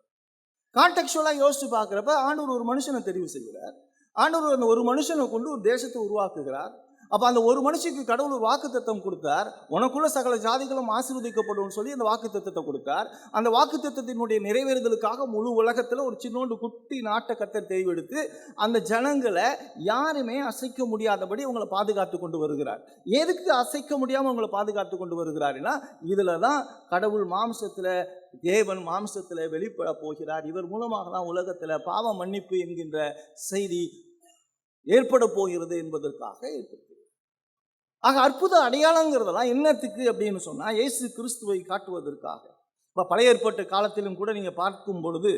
கான்டெக்சுவலாக யோசிச்சு பார்க்குறப்ப ஆண்டவர் ஒரு மனுஷனை தெரிவு செய்கிறார். ஆண்டவர் அந்த ஒரு மனுஷனை கொண்டு ஒரு தேசத்தை உருவாக்குகிறார். அப்போ அந்த ஒரு மனுஷனுக்கு கடவுள் ஒரு வாக்குத்தத்தம் கொடுத்தார். உனக்குள்ள சகல ஜாதிகளும் ஆசீர்வதிக்கப்படும் சொல்லி அந்த வாக்குத்தத்தத்தை கொடுத்தார். அந்த வாக்குத்தத்தத்தினுடைய நிறைவேறுதலுக்காக முழு உலகத்தில் ஒரு சின்னோண்டு குட்டி நாட்டை கர்த்தர் தேர்வெடுத்து அந்த ஜனங்களை யாருமே அசைக்க முடியாதபடி அவங்களை பாதுகாத்து கொண்டு வருகிறார். எதுக்கு அசைக்க முடியாமல் அவங்களை பாதுகாத்து கொண்டு வருகிறாருன்னா, இதில் தான் கடவுள் தேவன் மாம்சத்தில் வெளிப்பட போகிறார். இவர் மூலமாக தான் உலகத்தில் பாவ மன்னிப்பு என்கின்ற செய்தி ஏற்பட போகிறது என்பதற்காக ஏற்படுகிறது. ஆக அற்புத அடையாளங்கிறதெல்லாம் என்னத்துக்கு அப்படின்னு சொன்னால், இயேசு கிறிஸ்துவை காட்டுவதற்காக. இப்போ பழைய ஏற்பாட்டு காலத்திலும் கூட நீங்கள் பார்க்கும் பொழுது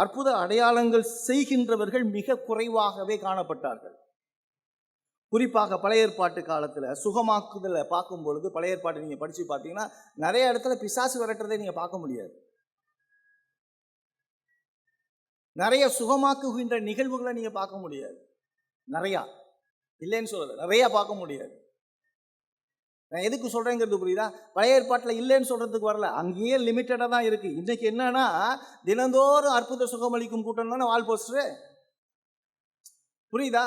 அற்புத அடையாளங்கள் செய்கின்றவர்கள் மிக குறைவாகவே காணப்பட்டார்கள். குறிப்பாக பழைய ஏற்பாட்டு காலத்தில் சுகமாக்குதலை பார்க்கும் பொழுது, பழைய ஏற்பாட்டை நீங்கள் படித்து பார்த்தீங்கன்னா நிறைய இடத்துல பிசாசு விரட்டுறதை நீங்கள் பார்க்க முடியாது. நிறைய சுகமாக்குகின்ற நிகழ்வுகளை நீங்கள் பார்க்க முடியாது. நிறையா இல்லைன்னு சொல்லலை, நிறையா பார்க்க முடியாது. நான் எதுக்கு சொல்கிறேங்கிறது புரியுதா? பழைய ஏற்பாட்டில் இல்லைன்னு சொல்கிறதுக்கு வரல, அங்கேயே லிமிட்டடாக தான் இருக்குது. இன்றைக்கி என்னன்னா, தினந்தோறும் அற்புத சுகமளிக்கும் கூட்டம் தானே வால் போஸ்டரு. புரியுதா?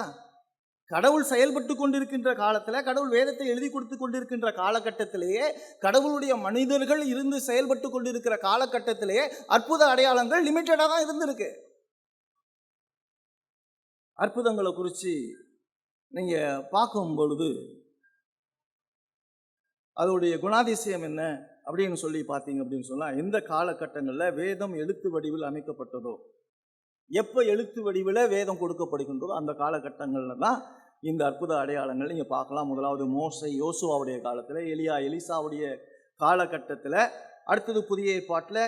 கடவுள் செயல்பட்டு கொண்டிருக்கின்ற காலத்தில், கடவுள் வேதத்தை எழுதி கொடுத்து கொண்டிருக்கின்ற காலகட்டத்திலேயே, கடவுளுடைய மனிதர்கள் இருந்து செயல்பட்டு கொண்டிருக்கிற காலகட்டத்திலேயே அற்புத அடையாளங்கள் லிமிட்டடாக தான் இருந்திருக்கு. அற்புதங்களை குறித்து நீங்கள் பார்க்கும் பொழுது அதோடைய குணாதிசயம் என்ன அப்படின்னு சொல்லி பார்த்தீங்க அப்படின்னு சொன்னால், எந்த காலகட்டங்களில் வேதம் எழுத்து வடிவில் அமைக்கப்பட்டதோ, எப்போ எழுத்து வடிவில் வேதம் கொடுக்கப்படுகின்றதோ அந்த காலகட்டங்களில் தான் இந்த அற்புத அடையாளங்கள் நீங்கள் பார்க்கலாம். முதலாவது மோசே யோசுவாவுடைய காலத்தில், எலியா எலிசாவுடைய காலகட்டத்தில், அடுத்தது புதிய ஏற்பாட்டில்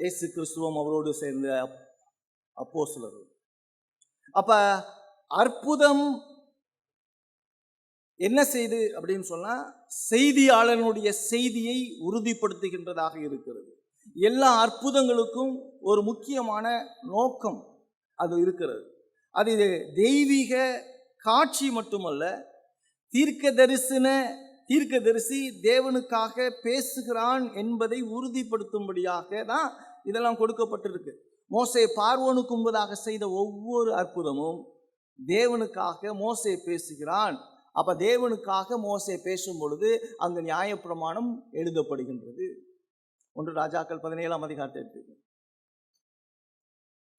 இயேசு கிறிஸ்துவும் அவரோடு சேர்ந்த அப்போஸ்தலர்கள். அப்போ அற்புதம் என்ன செய்து அப்படின்னு சொன்னால், செய்தியாளனுடைய செய்தியை உறுதிப்படுத்துகின்றதாக இருக்கிறது. எல்லா அற்புதங்களுக்கும் ஒரு முக்கியமான நோக்கம் அது இருக்கிறது. அது தெய்வீக காட்சி மட்டுமல்ல, தீர்க்கதரிசி தேவனுக்காக பேசுகிறான் என்பதை உறுதிப்படுத்தும்படியாக தான் இதெல்லாம் கொடுக்கப்பட்டிருக்கு. மோசே பார்வோனுக்கு முன்பதாக செய்த ஒவ்வொரு அற்புதமும் தேவனுக்காக மோசே பேசுகிறான். அப்போ தேவனுக்காக மோசே பேசும் பொழுது அந்த நியாயப்பிரமாணம் எழுதப்படுகின்றது. 1 ராஜாக்கள் 17ஆம் அதிகாரத்தை எடுத்து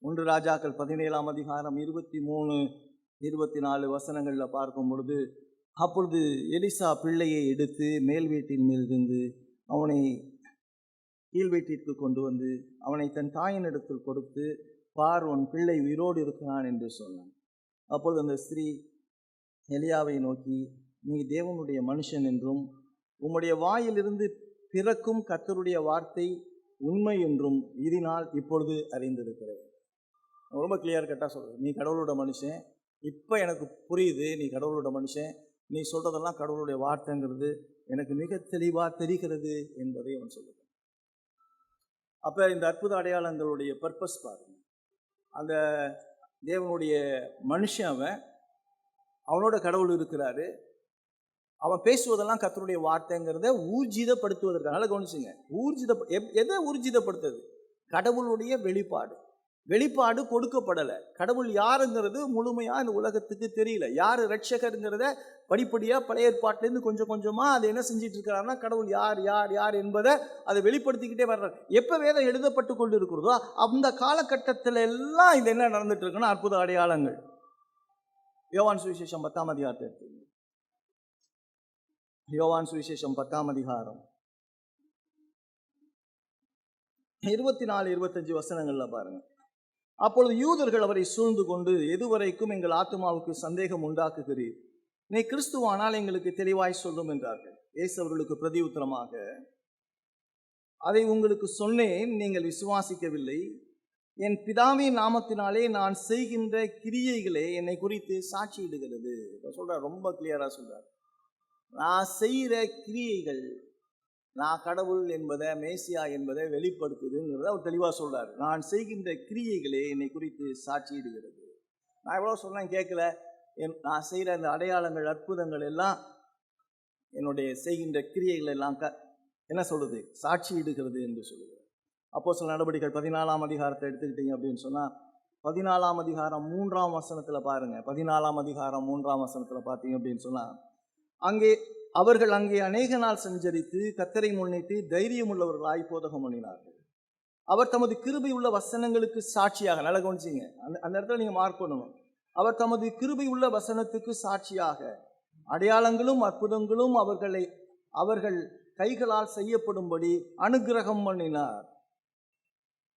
1 ராஜாக்கள் 17ஆம் அதிகாரம் 23-24 வசனங்களில் பார்க்கும் பொழுது அப்பொழுது எலிசா பிள்ளையை எடுத்து மேல் வீட்டின் மேல் இருந்து அவனை கீழ் வீட்டிற்கு கொண்டு வந்து அவனை தன் தாயின் இடத்தில் கொடுத்து, பார், உன் பிள்ளை உயிரோடு இருக்கிறான் என்று சொன்னான். அப்பொழுது அந்த ஸ்திரீ எலியாவை நோக்கி, நீ தேவனுடைய மனுஷன் என்றும் உம்முடைய வாயிலிருந்து பிறக்கும் கர்த்தருடைய வார்த்தை உண்மை என்றும் இதனால் இப்பொழுது அறிந்திருக்கிறேன். ரொம்ப கிளியர் கட்டாக சொல்கிறேன், நீ கடவுளோட மனுஷன், இப்போ எனக்கு புரியுது, நீ கடவுளோட மனுஷன், நீ சொல்கிறதெல்லாம் கடவுளுடைய வார்த்தைங்கிறது எனக்கு மிக தெளிவாக தெரிகிறது என்பதை அவன் சொல்லுகிறான். அப்போ இந்த அற்புத அடையாளங்களுடைய பர்பஸ் பாருங்க. அந்த தேவனுடைய மனுஷன் அவனோட கடவுள் இருக்கிறாரு, அவன் பேசுவதெல்லாம் கர்த்தருடைய வார்த்தைங்கிறத ஊர்ஜிதப்படுத்துவதற்காக கவனிச்சுங்க. எதை ஊர்ஜிதப்படுத்துது? கடவுளுடைய வெளிப்பாடு கொடுக்கப்படலை. கடவுள் யாருங்கிறது முழுமையாக இந்த உலகத்துக்கு தெரியல. யார் ரட்சகருங்கிறத படிப்படியாக பழைய ஏற்பாட்டிலேருந்து கொஞ்சம் கொஞ்சமாக அதை என்ன செஞ்சிட்டு இருக்கிறாருன்னா, கடவுள் யார் யார் யார் என்பதை அதை வெளிப்படுத்திக்கிட்டே வர்றார். எப்போ வேதம் எழுதப்பட்டு கொண்டு இருக்கிறதோ அந்த காலகட்டத்தில் எல்லாம் இது என்ன நடந்துட்டு இருக்குன்னா அற்புத அடையாளங்கள். யோவான் சுவிசேஷம் 10ஆம் அதிகாரத்தை எடுத்துங்க. யோவான் சுவிசேஷம் 10ஆம் அதிகாரம் 24-25 வசனங்கள்ல பாருங்க. அப்பொழுது யூதர்கள் அவரை சூழ்ந்து கொண்டு, எதுவரைக்கும் எங்கள் ஆத்துமாவுக்கு சந்தேகம் உண்டாக்குகிறீர்? நீ கிறிஸ்துவானால் எங்களுக்கு தெளிவாய் சொல்லும் என்றார்கள். இயேசு அவர்களுக்கு பிரதி உத்தரமாக, அதை உங்களுக்கு சொன்னேன், நீங்கள் விசுவாசிக்கவில்லை. என் பிதாவின் நாமத்தினாலே நான் செய்கின்ற கிரியைகளே என்னை குறித்து சாட்சியிடுகிறது. சொல்றார், ரொம்ப கிளியரா சொல்றார். நான் செய்கிற கிரியைகள் நான் கடவுள் என்பதை, மேசியா என்பதை வெளிப்படுத்துதுங்கிறத அவர் தெளிவாக சொல்றார். நான் செய்கின்ற கிரியைகளே என்னை குறித்து சாட்சியிடுகிறது. நான் எவ்வளோ சொன்னேன் கேட்கல. நான் செய்கிற அந்த அடையாளங்கள், அற்புதங்கள் எல்லாம் என்னுடைய செய்கின்ற கிரியைகள் எல்லாம் என்ன சொல்லுது? சாட்சியிடுகிறது என்று சொல்லுகிறார். அப்போஸ்தலர் நடபடிகள் 14ஆம் அதிகாரத்தை எடுத்துக்கிட்டீங்க அப்படின்னு சொன்னால், 14ஆம் அதிகாரம் 3ஆம் வசனத்தில் பாருங்கள். 14ஆம் அதிகாரம் 3ஆம் வசனத்தில் பார்த்தீங்க அப்படின்னு சொன்னால், அவர்கள் அங்கே அநேக நாள் சஞ்சரித்து கர்த்தரை முன்னிட்டு தைரியம் உள்ளவர்களாய் போதகம் பண்ணினார்கள். அவர் தமது கிருபை உள்ள வசனங்களுக்கு சாட்சியாக, நல்லா கவனிச்சிங்க, அந்த இடத்துல நீங்கள் மார்க் பண்ணணும். அவர் தமது கிருபை உள்ள வசனத்துக்கு சாட்சியாக அடையாளங்களும் அற்புதங்களும் அவர்கள் கைகளால் செய்யப்படும்படி அனுக்கிரகம் பண்ணினார்.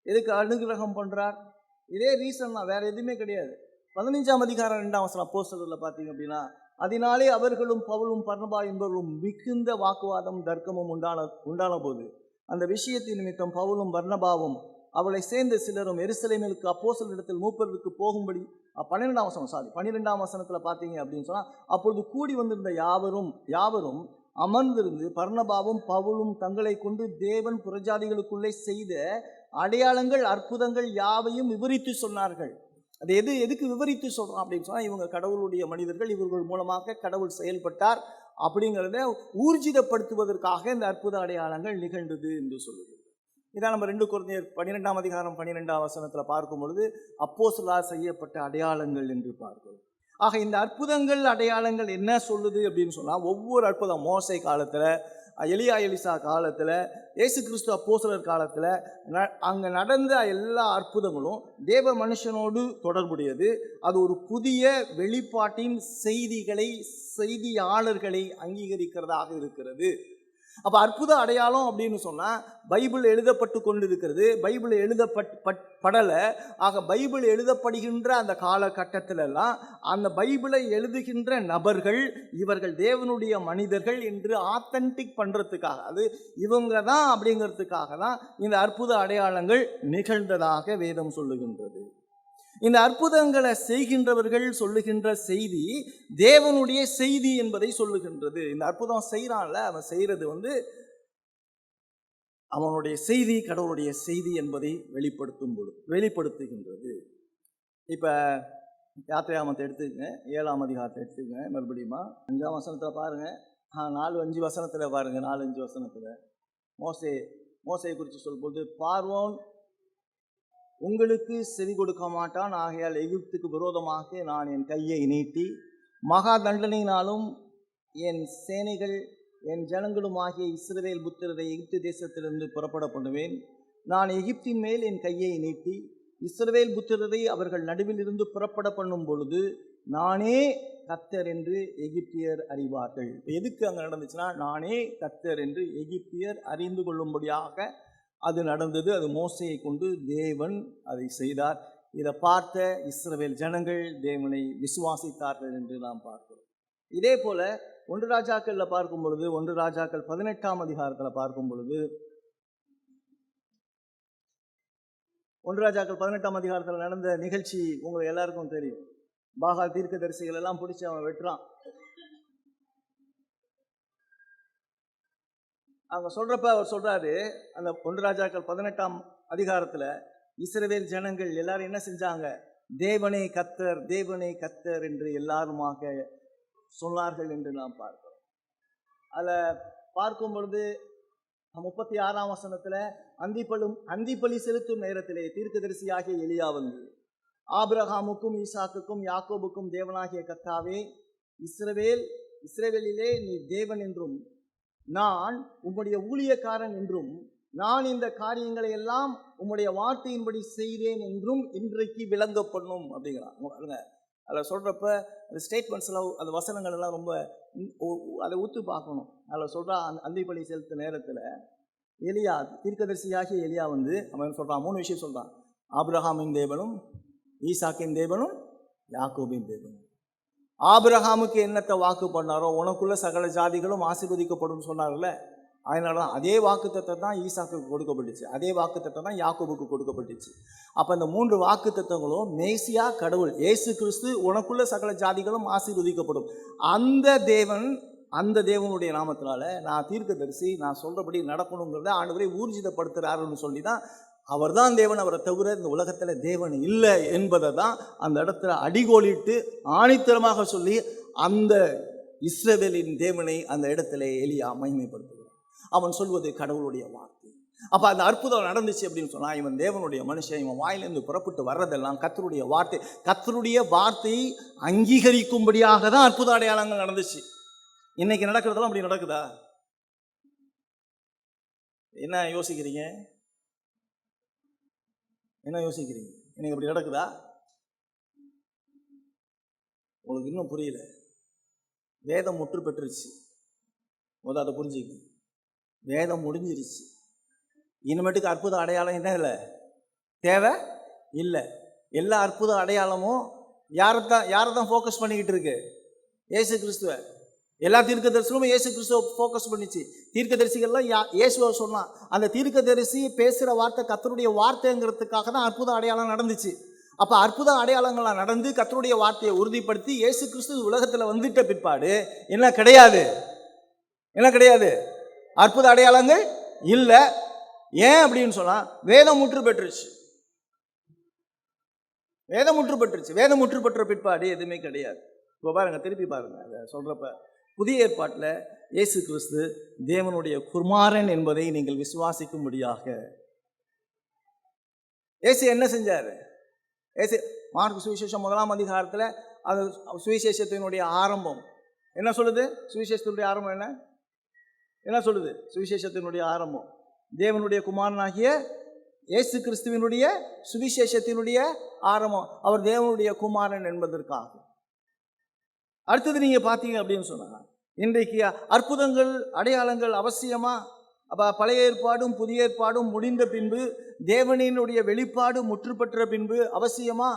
எதுக்கு அனுக்கிரகம் பண்றார்? இதே ரீசன் தான், வேற எதுவுமே கிடையாது. 15ஆம் அதிகாரம் 2ஆம் வசனம் அப்போஸ்தலர்ல பார்த்தீங்க அப்படின்னா, அதனாலே அவர்களும் பவுலும் பர்னபா என்பவர்களும் மிகுந்த வாக்குவாதம் தர்க்கமும் உண்டான போது அந்த விஷயத்தின் நிமித்தம் பவுலும் பர்னபாவும் அவளை சேர்ந்த சிலரும் எருசலேமிற்கு அப்போஸ்தலரிடத்தில் மூப்பருக்கு போகும்படி 12ஆம் வசனத்தில் பார்த்தீங்க அப்படின்னு சொன்னால், அப்பொழுது கூடி வந்திருந்த யாவரும் அமர்ந்திருந்து பர்னபாவும் பவுலும் தங்களை கொண்டு தேவன் புறஜாதிகளுக்குள்ளே செய்த அடையாளங்கள் அற்புதங்கள் யாவையும் விவரித்து சொன்னார்கள். அது எதுக்கு விவரித்து சொல்கிறோம் அப்படின்னு சொன்னால், இவங்க கடவுளுடைய மனிதர்கள், இவர்கள் மூலமாக கடவுள் செயல்பட்டார் அப்படிங்கிறத ஊர்ஜிதப்படுத்துவதற்காக இந்த அற்புத அடையாளங்கள் நிகழ்ந்தது என்று சொல்லுது. இதான் நம்ம 2 கொரிந்தியர் 12ஆம் அதிகாரம் 12ஆம் வசனத்தில் பார்க்கும் பொழுது அப்போஸ்தலரால் செய்யப்பட்ட அடையாளங்கள் என்று பார்க்கிறோம். ஆக இந்த அற்புதங்கள் அடையாளங்கள் என்ன சொல்லுது அப்படின்னு சொன்னால், ஒவ்வொரு அற்புதம் மோசே காலத்தில், எலியா எலிசா காலத்தில், இயேசு கிறிஸ்து அப்போஸ்தலர் காலத்தில் அங்கே நடந்த எல்லா அற்புதங்களும் தேவ மனுஷனோடு தொடர்புடையது. அது ஒரு புதிய வெளிப்பாட்டின் செய்தியாளர்களை அங்கீகரிக்கிறதாக இருக்கிறது. அப்போ அற்புத அடையாளம் அப்படின்னு சொன்னால், பைபிள் எழுதப்பட்டு கொண்டு இருக்கிறது, பைபிள் எழுதப்படலை. ஆக பைபிள் எழுதப்படுகின்ற அந்த காலகட்டத்திலெல்லாம் அந்த பைபிளை எழுதுகின்ற நபர்கள் இவர்கள் தேவனுடைய மனிதர்கள் என்று ஆத்தன்டிக் பண்ணுறதுக்காக, அது இவங்க தான் அப்படிங்கிறதுக்காக தான் இந்த அற்புத அடையாளங்கள் நிகழ்ந்ததாக வேதம் சொல்லுகின்றது. இந்த அற்புதங்களை செய்கின்றவர்கள் சொல்லுகின்ற செய்தி தேவனுடைய செய்தி என்பதை சொல்லுகின்றது. இந்த அற்புதம் செய்கிறான்ல, அவன் செய்கிறது அவனுடைய செய்தி கடவுளுடைய செய்தி என்பதை வெளிப்படுத்துகின்றது. இப்போ யாத்திரையாமத்தை எடுத்துக்கங்க, 7ஆம் அதிகாரத்தை எடுத்துக்கங்க. மறுபடியும் 5ஆம் வசனத்தில் பாருங்கள், 4-5 வசனத்தில் பாருங்கள். 4-5 வசனத்தில் மோசையை குறித்து சொல்லும்போது, பார்வோன் உங்களுக்கு செவி கொடுக்க மாட்டான், ஆகையால் எகிப்துக்கு விரோதமாக நான் என் கையை நீட்டி மகா தண்டனையினாலும் என் சேனைகள் என் ஜனங்களும் ஆகிய இஸ்ரவேல் புத்திரரை எகிப்து தேசத்திலிருந்து புறப்பட பண்ணுவேன். நான் எகிப்தின் மேல் என் கையை நீட்டி இஸ்ரவேல் புத்திரரை அவர்கள் நடுவில் இருந்து புறப்பட பண்ணும் பொழுது நானே கர்த்தர் என்று எகிப்தியர் அறிவார்கள். எதுக்கு அங்கே நடந்துச்சுன்னா, நானே கர்த்தர் என்று எகிப்தியர் அறிந்து கொள்ளும்படியாக அது நடந்தது. அது மோசையை கொண்டு தேவன் அதை செய்தார். இதை பார்த்த இஸ்ரவேல் ஜனங்கள் தேவனை விசுவாசித்தார்கள் என்று நாம் பார்க்கிறோம். இதே போல 1 ராஜாக்களில் பார்க்கும் பொழுது, 1 ராஜாக்கள் 18ஆம் அதிகாரத்தில் பார்க்கும் பொழுது, 1 ராஜாக்கள் 18ஆம் அதிகாரத்தில் நடந்த நிகழ்ச்சி உங்களுக்கு எல்லாருக்கும் தெரியும். பாகால் தீர்க்கதரிசிகள் எல்லாம் பிடிச்சி அவன் வெட்டுறான். அவங்க சொல்றப்ப அவர் சொல்றாரு, அந்த 1 ராஜாக்கள் 18ஆம் அதிகாரத்தில் இஸ்ரவேல் ஜனங்கள் எல்லாரும் என்ன செஞ்சாங்க? தேவனே கர்த்தர், தேவனே கர்த்தர் என்று எல்லாருமாக சொன்னார்கள் என்று நாம் பார்க்கிறோம். அதில் பார்க்கும் பொழுது 36ஆம் வசனத்தில் அந்திப்பலி செலுத்தும் நேரத்திலே தீர்க்கதரிசியாகிய எலியா வந்து, ஆபிரகாமுக்கும் ஈசாக்குக்கும் யாக்கோபுக்கும் தேவனாகிய கர்த்தாவே, இஸ்ரவேலிலே நீ தேவன் என்றும் நான் உம்முடைய ஊழியக்காரன் என்றும் நான் இந்த காரியங்களை எல்லாம் உம்முடைய வார்த்தையின்படி செய்தேன் என்றும் இன்றைக்கு விளங்க பண்ணும் அப்படிங்கிறாங்க. அதில் சொல்கிறப்ப அந்த ஸ்டேட்மெண்ட்ஸ்லாம், அந்த வசனங்கள் எல்லாம் ரொம்ப அதை ஊற்று பார்க்கணும். அதில் சொல்கிறா, அந்திப்பலி செலுத்த நேரத்தில் எலியா தீர்க்கதரிசியாகிய எலியா வந்து அவன் சொல்கிறான், 3 விஷயம் சொல்கிறான். ஆபிரகாமின் தேவனும் ஈசாக்கின் தேவனும் யாக்கோபின் தேவனும். ஆபிரகாமுக்கு என்னத்தை வாக்கு பண்ணாரோ, உனக்குள்ள சகல ஜாதிகளும் ஆசீர்வதிக்கப்படும் சொன்னார்ல, அதனால தான் அதே வாக்குத்தத்தம் தான் ஈசாக்குக்கு கொடுக்கப்பட்டுச்சு, அதே வாக்குத்தத்தம் தான் யாக்கோபுக்கு கொடுக்கப்பட்டுச்சு. அப்போ அந்த 3 வாக்குத்தத்தங்களும் மேசியா கடவுள் இயேசு கிறிஸ்து, உனக்குள்ள சகல ஜாதிகளும் ஆசீர்வதிக்கப்படும். அந்த தேவனுடைய நாமத்தினால நான் தீர்க்கதரிசி, நான் சொல்கிறபடி நடக்கணுங்கிறத ஆண்டவரை ஊர்ஜிதப்படுத்துகிறாருன்னு சொல்லி தான், அவர் தான் தேவன், அவரை தவிர இந்த உலகத்தில் தேவன் இல்லை என்பதை தான் அந்த இடத்துல அடிகோலிட்டு ஆணித்தரமாக சொல்லி அந்த இஸ்ரவேலின் தேவனை அந்த இடத்துல எலியா மகிமைப்படுத்துகிறார். அவன் சொல்வது கடவுளுடைய வார்த்தை. அப்போ அந்த அற்புதம் நடந்துச்சு அப்படின்னு சொன்னால், இவன் தேவனுடைய மனுஷன், இவன் வாயிலிருந்து புறப்பட்டு வர்றதெல்லாம் கர்த்தருடைய வார்த்தை. கர்த்தருடைய வார்த்தையை அங்கீகரிக்கும்படியாக தான் அற்புத அடையாளங்கள் நடந்துச்சு. இன்னைக்கு நடக்கிறதெல்லாம் அப்படி நடக்குதா? என்ன யோசிக்கிறீங்க? இன்னைக்கு அப்படி நடக்குதா? உங்களுக்கு இன்னும் புரியல. வேதம் முற்று பெற்றுருச்சு. முதல் அதை புரிஞ்சுக்க. வேதம் முடிஞ்சிருச்சு. இனிமேட்டுக்கு அற்புத அடையாளம் என்ன இல்லை, தேவை இல்லை. எல்லா அற்புத அடையாளமும் யாரை தான் ஃபோக்கஸ் பண்ணிக்கிட்டு இருக்கு? இயேசு கிறிஸ்துவை. எல்லா தீர்க்கதரிசிகளும் இயேசு கிறிஸ்துவை ஃபோக்கஸ் பண்ணிச்சு. தீர்க்கதரிசிகள்லாம் இயேசுவை சொன்னான். அந்த தீர்க்கதரிசி பேசுகிற வார்த்தை கர்த்தருடைய வார்த்தைங்கிறதுக்காக தான் அற்புத அடையாளம் நடந்துச்சு. அப்போ அற்புத அடையாளங்களாக நடந்து கர்த்தருடைய வார்த்தையை உறுதிப்படுத்தி இயேசு கிறிஸ்து உலகத்தில் வந்துட்ட பிற்பாடு என்ன கிடையாது? அற்புத அடையாளங்கள் இல்லை. ஏன் அப்படின்னு சொன்னால், வேதம் முற்று பெற்றுச்சு. வேதம் முற்று பெற்ற பிற்பாடு எதுவுமே கிடையாது. இப்போ பாருங்க, திருப்பி பாருங்க, அதை சொல்கிறப்ப புதிய ஏற்பாட்டில் இயேசு கிறிஸ்து தேவனுடைய குமாரன் என்பதை நீங்கள் விசுவாசிக்கும்படியாக இயேசு என்ன செஞ்சார்? இயேசு மார்க்கு சுவிசேஷம் 1ஆம் அதிகாரத்தில் அது சுவிசேஷத்தினுடைய ஆரம்பம் என்ன சொல்லுது? சுவிசேஷத்தினுடைய ஆரம்பம் என்ன சொல்லுது? சுவிசேஷத்தினுடைய ஆரம்பம் தேவனுடைய குமாரனாகிய இயேசு கிறிஸ்துவினுடைய சுவிசேஷத்தினுடைய ஆரம்பம். அவர் தேவனுடைய குமாரன் என்பதற்காக. அடுத்தது நீங்கள் பார்த்தீங்க அப்படின்னு சொன்னால், இன்றைக்கு அற்புதங்கள் அடையாளங்கள் அவசியமா? அப்போ பழைய ஏற்பாடும் புதிய ஏற்பாடும் முடிந்த பின்பு தேவனினுடைய வெளிப்பாடு முற்று பெற்ற பின்பு அவசியமா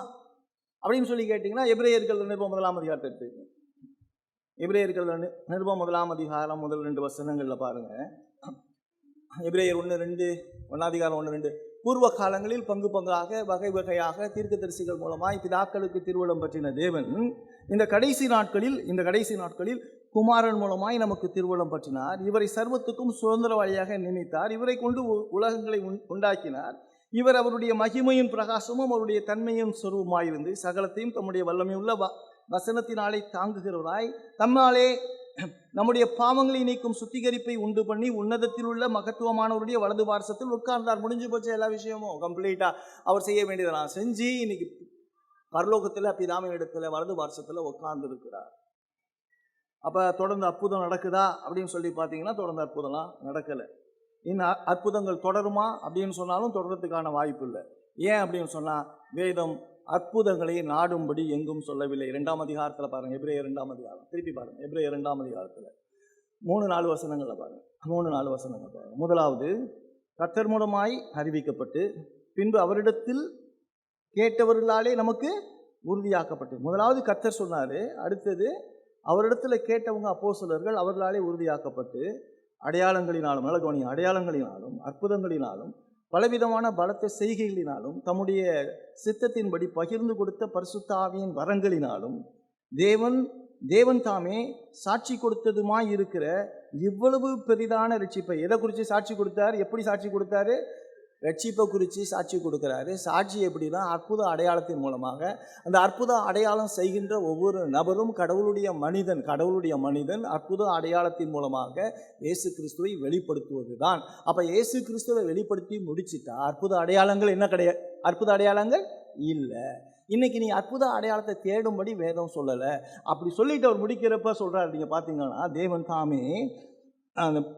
அப்படின்னு சொல்லி கேட்டிங்கன்னா, எபிரேயர்கள் நிருபம் 1ஆம் அதிகாரத்தை எடுத்துக்கங்க. எபிரேயர்கள் நிருபம் 1ஆம் அதிகாரம் முதல் 2 வசனங்களில் பாருங்கள். எபிரேயர் 1:2 அதிகாரம் 1:2 பூர்வ காலங்களில் பங்கு பங்காக வகை வகையாக தீர்க்கதரிசிகள் மூலமாய் பிதாக்களுக்கு திருவுளம் பற்றின தேவன் இந்த கடைசி நாட்களில் குமாரன் மூலமாய் நமக்கு திருவுளம் பற்றினார். இவரை சர்வத்துக்கும் சுதந்திரவாளியாக நியமித்தார். இவரை கொண்டு உலகங்களை உண்டாக்கினார். இவர் அவருடைய மகிமையும் பிரகாசமும் அவருடைய தன்மையும் சொரூபமாயிருந்து சகலத்தையும் தம்முடைய வல்லமையுள்ள வசனத்தினாலே தாங்குகிறவராய் தம்மாலே நம்முடைய பாவங்களை நீக்கும் சுத்திகரிப்பை உண்டு பண்ணி உன்னதத்தில் உள்ள மகத்துவமானவருடைய வலது பார்சத்தில் உட்கார்ந்தார். முடிஞ்சு போச்சு எல்லா விஷயமும். கம்ப்ளீட்டாக அவர் செய்ய வேண்டியதெல்லாம் செஞ்சு இன்னைக்கு பரலோகத்தில் பிதாவின் இடத்துல வலது பார்சத்தில் உட்கார்ந்து இருக்கிறார். அப்போ தொடர்ந்து அற்புதம் நடக்குதா அப்படின்னு சொல்லி பார்த்தீங்கன்னா, தொடர்ந்து அற்புதம்லாம் நடக்கலை. இன்னும் அற்புதங்கள் தொடருமா அப்படின்னு சொன்னாலும் தொடர்றதுக்கான வாய்ப்பு இல்லை. ஏன் அப்படின்னு சொன்னால், வேதம் அற்புதங்களை நாடும்படி எங்கும் சொல்லவில்லை. 2ஆம் அதிகாரத்தில் பாருங்கள், எபிரேயர் 2ஆம் அதிகாரம், திருப்பி பாருங்கள், எபிரேயர் 2ஆம் அதிகாரத்தில் 3-4 வசனங்களில் பாருங்கள், 3-4 வசனங்கள் பாருங்கள். முதலாவது, கர்த்தர் மூலமாய் அறிவிக்கப்பட்டு பின்பு அவரிடத்தில் கேட்டவர்களாலே நமக்கு உறுதியாக்கப்பட்டு. முதலாவது கர்த்தர் சொன்னார், அடுத்தது அவரிடத்தில் கேட்டவங்க அப்போஸ்தலர்கள், அவர்களாலே உறுதியாக்கப்பட்டு அடையாளங்களினாலும், நல்ல கவனிங்க, அடையாளங்களினாலும் அற்புதங்களினாலும் பலவிதமான பலத்த செய்கைகளினாலும் தம்முடைய சித்தத்தின்படி பகிர்ந்து கொடுத்த பரிசுத்த ஆவியின் வரங்களினாலும் தேவன் தாமே சாட்சி கொடுத்ததுமாய் இருக்கிற இவ்வளவு பெரிதான ரட்சிப்பை. எதை குறித்து சாட்சி கொடுத்தார்? எப்படி சாட்சி கொடுத்தாரு? ரட்சிப்பை குறித்து சாட்சி கொடுக்குறாரு. சாட்சி எப்படின்னா, அற்புத அடையாளத்தின் மூலமாக அந்த அற்புத அடையாளம் செய்கின்ற ஒவ்வொரு நபரும் கடவுளுடைய மனிதன் அற்புத அடையாளத்தின் மூலமாக இயேசு கிறிஸ்துவை வெளிப்படுத்துவது தான். அப்போ இயேசு கிறிஸ்துவை வெளிப்படுத்தி முடிச்சுட்டா அற்புத அடையாளங்கள் என்ன கிடையாது? அற்புத அடையாளங்கள் இல்லை. இன்றைக்கி நீ அற்புத அடையாளத்தை தேடும்படி வேதம் சொல்லலை. அப்படி சொல்லிட்டு அவர் முடிக்கிறப்ப சொல்கிறார், நீங்கள் பார்த்தீங்கன்னா, தேவன் தாமே,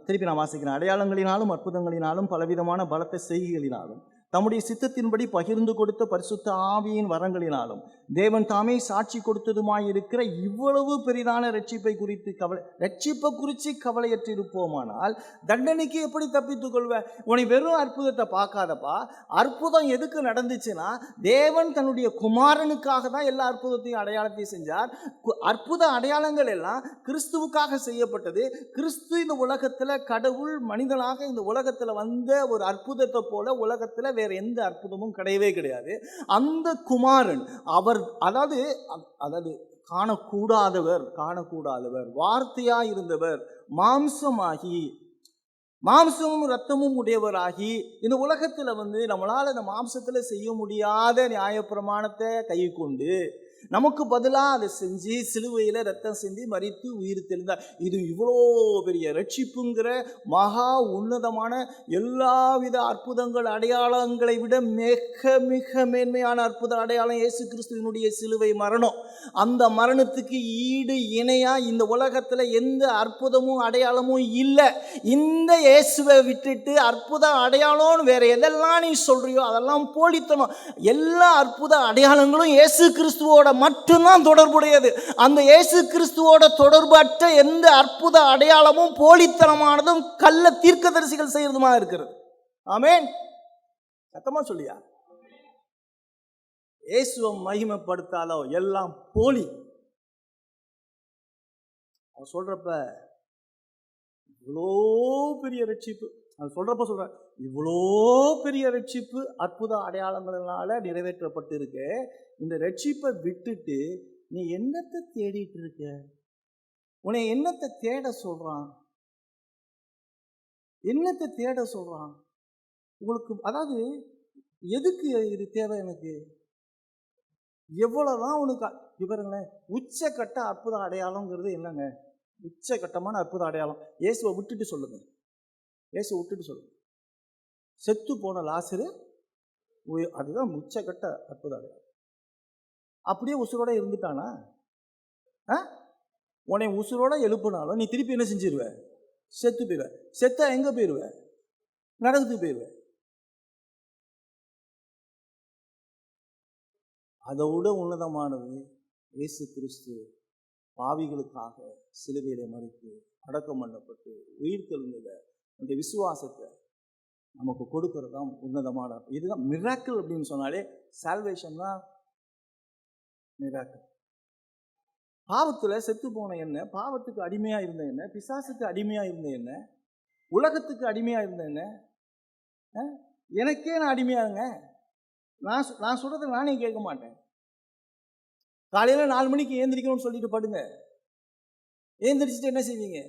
திருப்பி நான் வாசிக்கிறேன், அடையாளங்களினாலும் அற்புதங்களினாலும் பலவிதமான பலத்த செய்கைகளினாலும் தம்முடைய சித்தத்தின்படி பகிர்ந்து கொடுத்த பரிசுத்த ஆவியின் வரங்களினாலும் தேவன் தாமே சாட்சி கொடுத்ததுமாயிருக்கிற இவ்வளவு பெரிதான ரட்சிப்பை குறித்து கவலையற்றிருப்போமானால் தண்டனைக்கு எப்படி தப்பித்துக் கொள்வ? உன்னை வெறும் அற்புதத்தை பார்க்காதப்பா. அற்புதம் எதுக்கு நடந்துச்சுன்னா, தேவன் தன்னுடைய குமாரனுக்காக தான் எல்லா அற்புதத்தையும் அடையாளத்தையும் செஞ்சார். அற்புத அடையாளங்கள் எல்லாம் கிறிஸ்துவுக்காக செய்யப்பட்டது. கிறிஸ்து இந்த உலகத்தில் கடவுள் மனிதனாக இந்த உலகத்தில் வந்த ஒரு அற்புதத்தை போல உலகத்தில் வேற எந்த அற்புதமும் கிடையவே கிடையாது. அந்த குமாரன் அதாவது காணக்கூடாதவர் வார்த்தையாய் இருந்தவர் மாம்சமும் இரத்தமும் உடையவராகி இந்த உலகத்தில் நம்மளால் இந்த மாம்சத்தில் செய்ய முடியாத நியாயப்பிரமாணத்தை கை கொண்டு நமக்கு பதிலாக அதை செஞ்சு சிலுவையில் ரத்தம் செஞ்சு மரித்து உயிர் தெளிந்தார். இது இவ்வளோ பெரிய ரட்சிப்புங்கிற மகா உன்னதமான எல்லாவித அற்புதங்கள் அடையாளங்களை விட மிக மிக மேன்மையான அற்புத அடையாளம் இயேசு கிறிஸ்துவினுடைய சிலுவை மரணம். அந்த மரணத்துக்கு ஈடு இணையாக இந்த உலகத்தில் எந்த அற்புதமும் அடையாளமும் இல்லை. இந்த இயேசுவை விட்டுட்டு அற்புத அடையாளம்னு வேற எதெல்லாம் நீ சொல்றியோ அதெல்லாம் போலித்தனம். எல்லா அற்புத அடையாளங்களும் இயேசு கிறிஸ்துவோட மட்டும்தான் தொடர்புடையது. அந்த இயேசு கிறிஸ்துவோட தொடர்பற்ற எந்த அற்புத அடையாளமும் போலித்தனமானதும் கள்ள தீர்க்கதரிசிகள் செய்யறதுமா இருக்கிறது. ஆமென். சத்தமா சொல்லியா? இயேசுவை மகிமைப்படுத்தாலோ எல்லாம் போலி. அவன் சொல்றப்ப இவ்வளோ பெரிய ரட்சிப்பு, அவன் சொல்றப்ப சொல்ற இவ்வளோ பெரிய ரட்சிப்பு அற்புத அடையாளங்களால நிறைவேற்றப்பட்டு இருக்கு. இந்த ரட்சிப்பை விட்டுட்டு நீ என்னத்தை தேடிட்டு இருக்க? உன்னை என்னத்தை தேட சொல்றான்? என்னத்தை தேட சொல்றான் உங்களுக்கு? அதாவது எதுக்கு இது தேவை? எனக்கு எவ்வளவுதான் உனக்கு இவருங்களேன் உச்சக்கட்ட அற்புத அடையாளங்கிறது என்னங்க? உச்சக்கட்டமான அற்புத அடையாளம் இயேசுவை விட்டுட்டு சொல்லுங்க. இயேசுவை விட்டுட்டு சொல்லுங்க. செத்து போன லாசரு, அதுதான் உச்சக்கட்ட அற்புத அடையாளம். அப்படியே உசுரோட இருந்துட்டானா? உன்னை உசுரோட எழுப்புனாலும் நீ திருப்பி என்ன செஞ்சிருவ? செத்து போயிடுவ. செத்தா எங்க போயிடுவ? நரகத்துக்கு போயிடுவ. அதை விட உன்னதமானது இயேசு கிறிஸ்து பாவிகளுக்காக சிலுவையில மரித்து அடக்கம் பண்ணப்பட்டு உயிர் தெழுந்தத அந்த விசுவாசத்தை நமக்கு கொடுக்கறது தான் உன்னதமான. இதுதான் மிராக்கிள் அப்படின்னு சொன்னாலே சால்வேஷன் தான் மிராக்கிள். பாவத்தில் செத்து போன என்ன, பாவத்துக்கு அடிமையாக இருந்த என்ன, பிசாசுக்கு அடிமையாக இருந்த என்ன, உலகத்துக்கு அடிமையாக இருந்த என்ன, எனக்கே நான் அடிமையாகுங்க. நான் சொல்கிறத நானே கேட்க மாட்டேன். காலையில் 4 மணிக்கு ஏந்திரிக்கணும்னு சொல்லிட்டு படுங்க. ஏந்திரிச்சிட்டு என்ன செய்வீங்க?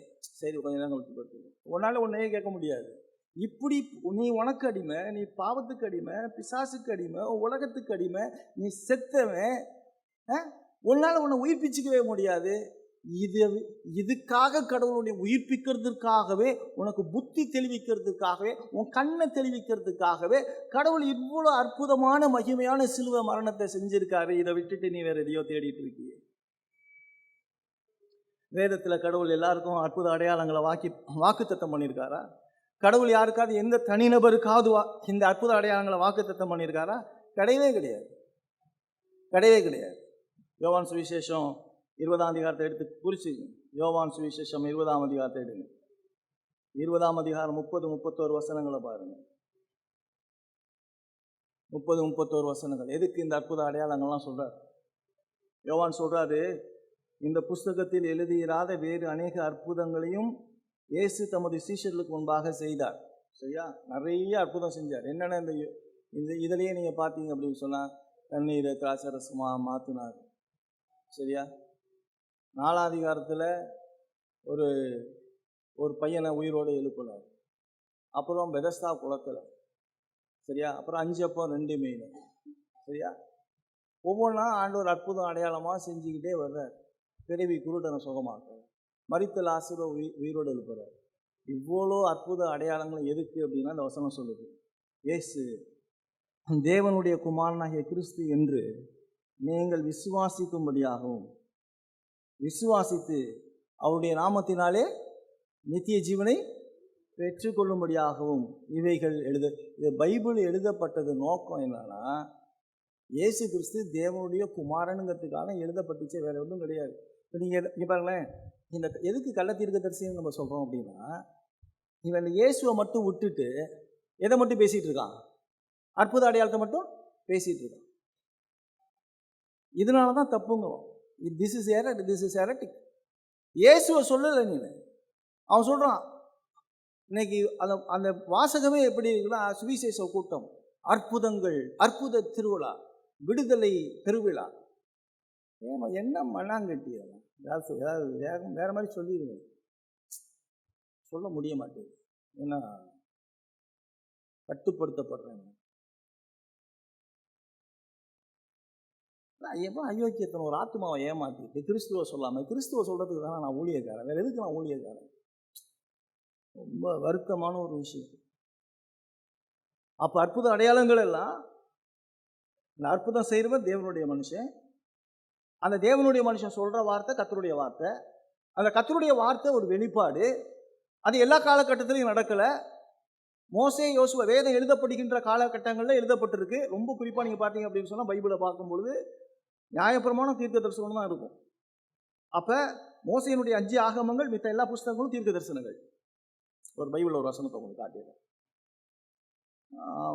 சரி கொஞ்சம் நேரம் கழிச்சு படுத்துங்க. உன்னால் ஒன்றையே கேட்க முடியாது. இப்படி நீ உனக்கு அடிமை, நீ பாவத்துக்கு அடிமை, பிசாசுக்கு அடிமை, உலகத்துக்கு அடிமை, நீ செத்தவன். உன்னால் உன்னை உயிர்ப்பிச்சுக்கவே முடியாது. இதுக்காக கடவுளுடைய உயிர்ப்பிக்கிறதுக்காகவே, உனக்கு புத்தி தெளிவிக்கிறதுக்காகவே, உன் கண்ணை தெளிவிக்கிறதுக்காகவே கடவுள் இவ்வளோ அற்புதமான மகிமையான சிலுவை மரணத்தை செஞ்சிருக்காரு. இதை விட்டுட்டு நீ வேற எதையோ தேடிட்டு இருக்கிய. வேதத்தில் கடவுள் எல்லாருக்கும் அற்புத அடையாளங்களை வாக்குத்தத்தம் பண்ணியிருக்காரா? கடவுள் யாருக்காவது எந்த தனிநபருக்காவது இந்த அற்புத அடையாளங்களை வாக்குத்தத்தம் பண்ணியிருக்காரா? கிடையவே கிடையாது. கிடையவே கிடையாது. யோவான் சுவிசேஷம் 20ஆம் அதிகாரத்தை எடுத்து குறிச்சுங்க. யோவான் சுவிசேஷம் 20ஆம் அதிகாரத்தை எடுங்க. 20ஆம் அதிகாரம் 30-31 வசனங்களை பாருங்க. 30-31 வசனங்கள். எதுக்கு இந்த அற்புத அடையாளங்கள்லாம் சொல்றார்? யோவான் சொல்றாரு, இந்த புஸ்தகத்தில் எழுதியிராத வேறு அநேக அற்புதங்களையும் இயேசு தமது சீஷர்களுக்கு முன்பாக செய்தார். சரியா? நிறைய அற்புதம் செஞ்சார். என்னென்ன இந்த இதிலேயே நீங்கள் பார்த்தீங்க அப்படின்னு சொன்னால், தண்ணீரை திராட்சரசமாக மாற்றினார். சரியா? 4ஆம் அதிகாரத்தில் ஒரு பையனை உயிரோடு எழுப்பினார். அப்புறம் பெதஸ்தா குளத்தில். சரியா? அப்புறம் 5 அப்பம் 2 மீன். சரியா? ஒவ்வொன்றா ஆண்டவர் அற்புதம் அடையாளமாக செஞ்சுக்கிட்டே வர்றார். பிறவி குருடனை சுகமாக்குறார். மரித்த லாசரை உயிரோடு எழுப்புறார். இவ்வளோ அற்புத அடையாளங்கள் எதுக்கு அப்படின்னா இந்த வசனம் சொல்லுது, இயேசு தேவனுடைய குமாரனாகிய கிறிஸ்து என்று நீங்கள் விசுவாசிக்கும்படியாகவும், விசுவாசித்து அவருடைய நாமத்தினாலே நித்திய ஜீவனை பெற்றுக்கொள்ளும்படியாகவும் இவைகள் இது பைபிள் எழுதப்பட்டது நோக்கம் என்னன்னா, இயேசு கிறிஸ்து தேவனுடைய குமாரனுங்கிறதுக்காக எழுதப்பட்டுச்சே, வேறு ஒன்றும் கிடையாது. இப்போ நீங்கள் இங்கே பாருங்களேன், இந்த எதுக்கு கள்ள தீர்க்கதரிசின்னு நம்ம சொல்கிறோம் அப்படின்னா, இவன் இந்த இயேசுவை மட்டும் விட்டுட்டு எதை மட்டும் பேசிகிட்டு இருக்கான்? அற்புத அடையாளத்தை மட்டும் பேசிகிட்டு இருக்கான். இதனால தான் தப்புங்கிறோம். This is எரட்டிக். இயேசுவை சொல்லலை நீ. அவன் சொல்கிறான். இன்னைக்கு அந்த வாசகமே எப்படி இருக்குன்னா, சுவிசேஷ கூட்டம், அற்புதங்கள், அற்புத திருவிழா, விடுதலை பெருவிழா. ஏமா என்ன மண்ணாங்கட்டி? ஏதாவது வேற மாதிரி சொல்லிடுங்க. சொல்ல முடிய மாட்டேங்குது. ஏன்னா கட்டுப்படுத்தப்படுறேன். எப்போ அயோக்கியத்தனை ஒரு ஆத்மாவை ஏமாத்திட்டு கிறிஸ்துவ சொல்லாமல், கிறிஸ்துவ சொல்கிறதுக்கு தானே நான் ஊழியக்காரன், வேறு எதுக்கு நான் ஊழியக்காரன்? ரொம்ப வருத்தமான ஒரு விஷயம். அப்போ அற்புத அடையாளங்கள் எல்லாம், இந்த அற்புதம் செய்கிறவர் தேவனுடைய மனுஷன். அந்த தேவனுடைய மனுஷன் சொல்கிற வார்த்தை கர்த்தருடைய வார்த்தை. அந்த கர்த்தருடைய வார்த்தை ஒரு வெளிப்பாடு. அது எல்லா காலகட்டத்திலையும் நடக்கலை. மோசே, யோசுவா, வேதம் எழுதப்படுகின்ற காலகட்டங்களில் எழுதப்பட்டிருக்கு. ரொம்ப குறிப்பாக நீங்கள் பார்த்தீங்க அப்படின்னு சொன்னால், பைபிளை பார்க்கும்பொழுது நியாயப்பிரமாணம் தீர்க்க தரிசனம் தான் இருக்கும். அப்போ மோசையினுடைய 5 ஆகமங்கள், மித்த எல்லா புஸ்தகங்களும் தீர்க்க தரிசனங்கள். ஒரு பைபிள் ஒரு வசனத்தை உங்களுக்கு காட்டிடுறேன்.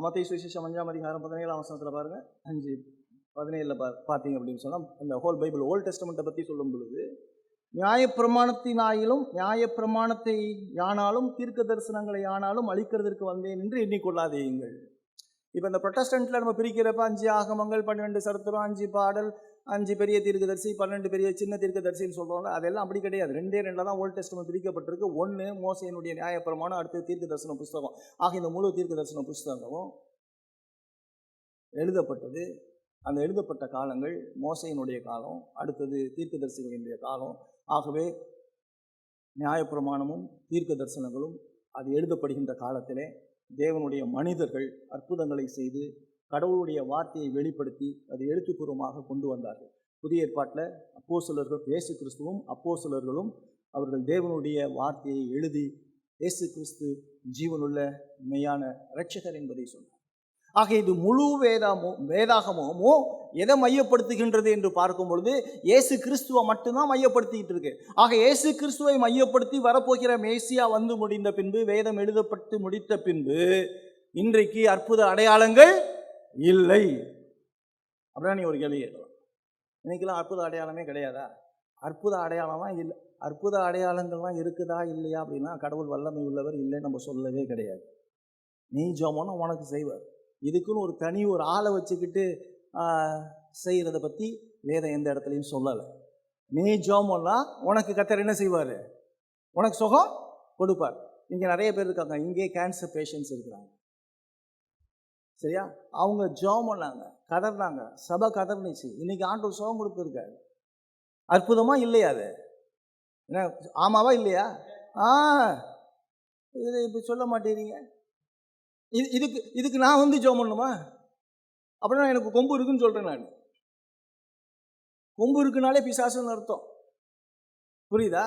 மத்தேயு சுவிசேஷம் 5ஆம் அதிகாரம் 17ஆம் வசனத்தில் பாருங்கள். 5:17 பார்த்தீங்க அப்படின்னு சொன்னால், இந்த ஹோல் பைபிள் ஓல்ட் டெஸ்டமெண்ட்டை பற்றி சொல்லும் பொழுது, நியாயப்பிரமாணத்தை யானாலும் தீர்க்க தரிசனங்களை ஆனாலும் அழிக்கிறதுக்கு வந்தேன் என்று எண்ணிக்கொள்ளாதீங்கள். இப்போ இந்த ப்ரொட்டஸ்டன்ட்டில் நம்ம பிரிக்கிறப்ப 5 ஆகமங்கள், 12 சரித்திரம், 5 பாடல், 5 பெரிய தீர்க்கதரிசி, 12 பெரிய சின்ன தீர்க்கதரிசின்னு சொல்கிறோம்ல, அதெல்லாம் அப்படி கிடையாது. 2 தான் ஓல்ட் டெஸ்டமெண்ட் பிரிக்கப்பட்டிருக்கு. 1 மோசேயினுடைய நியாயப்பிரமாணம், அடுத்து தீர்க்க தரிசன புஸ்தகம். ஆக இந்த முழு தீர்க்க தரிசன புஸ்தகமும் எழுதப்பட்டது. அந்த எழுதப்பட்ட காலங்கள் மோசையினுடைய காலம், அடுத்தது தீர்க்கதரிசிகளுடைய காலம். ஆகவே நியாயப்பிரமாணமும் தீர்க்க தரிசனங்களும் அது எழுதப்படுகின்ற காலத்திலே தேவனுடைய மனிதர்கள் அற்புதங்களை செய்து கடவுளுடைய வார்த்தையை வெளிப்படுத்தி அதை எழுத்துப்பூர்வமாக கொண்டு வந்தார்கள். புதிய ஏற்பாட்டில் அப்போஸ்தலர்கள், இயேசு கிறிஸ்துவும் அப்போஸ்தலர்களும் அவர்கள் தேவனுடைய வார்த்தையை எழுதி இயேசு கிறிஸ்து ஜீவனுள்ள மெய்யான இரட்சகர் என்பதை சொன்னார். ஆக இது முழு வேதாகமோ எதை மையப்படுத்துகின்றது என்று பார்க்கும் பொழுது இயேசு கிறிஸ்துவை மட்டும்தான் மையப்படுத்திக்கிட்டு இருக்கு. ஆக இயேசு கிறிஸ்துவை மையப்படுத்தி வரப்போகிற மேசியா வந்து முடிந்த பின்பு, வேதம் எழுதப்பட்டு முடித்த பின்பு, இன்றைக்கு அற்புத அடையாளங்கள் இல்லை. அப்படின்னா நீ ஒரு கேள்வி கேட்கலாம், இன்னைக்கெல்லாம் அற்புத அடையாளமே கிடையாதா? அற்புத அடையாளம்லாம் இல்லை. அற்புத அடையாளங்கள்லாம் இருக்குதா இல்லையா அப்படின்னா, கடவுள் வல்லமை உள்ளவர் இல்லைன்னு நம்ம சொல்லவே கிடையாது. நீ ஜெபம்னா உனக்கு செய்வார். இதுக்குன்னு ஒரு தனி ஒரு ஆளை வச்சுக்கிட்டு செய்கிறத பற்றி வேதம் எந்த இடத்துலையும் சொல்லலை. நீ ஜெபம்னா உனக்கு கர்த்தர் என்ன செய்வார்? உனக்கு சுகம் கொடுப்பார். இங்கே நிறைய பேர் இருக்காங்க, இங்கே கேன்சர் பேஷண்ட்ஸ் இருக்கிறாங்க. சரியா? அவங்க ஜெபம் பண்ணாங்க, கதறினாங்க, சபை கதர்னிச்சு. இன்னைக்கு ஆண்டவர் சுகம் கொடுத்துருக்காரு. அற்புதமா இல்லையா? அது என்ன, ஆமாவா இல்லையா? இதை இப்படி சொல்ல மாட்டேறீங்க. இதுக்கு நான் வந்து ஜெபம் பண்ணணுமா? அப்படின்னா எனக்கு கொம்பு இருக்குன்னு சொல்கிறேன். நான் கொம்பு இருக்குனாலே பிசாசுன்னு அர்த்தம். புரியுதா?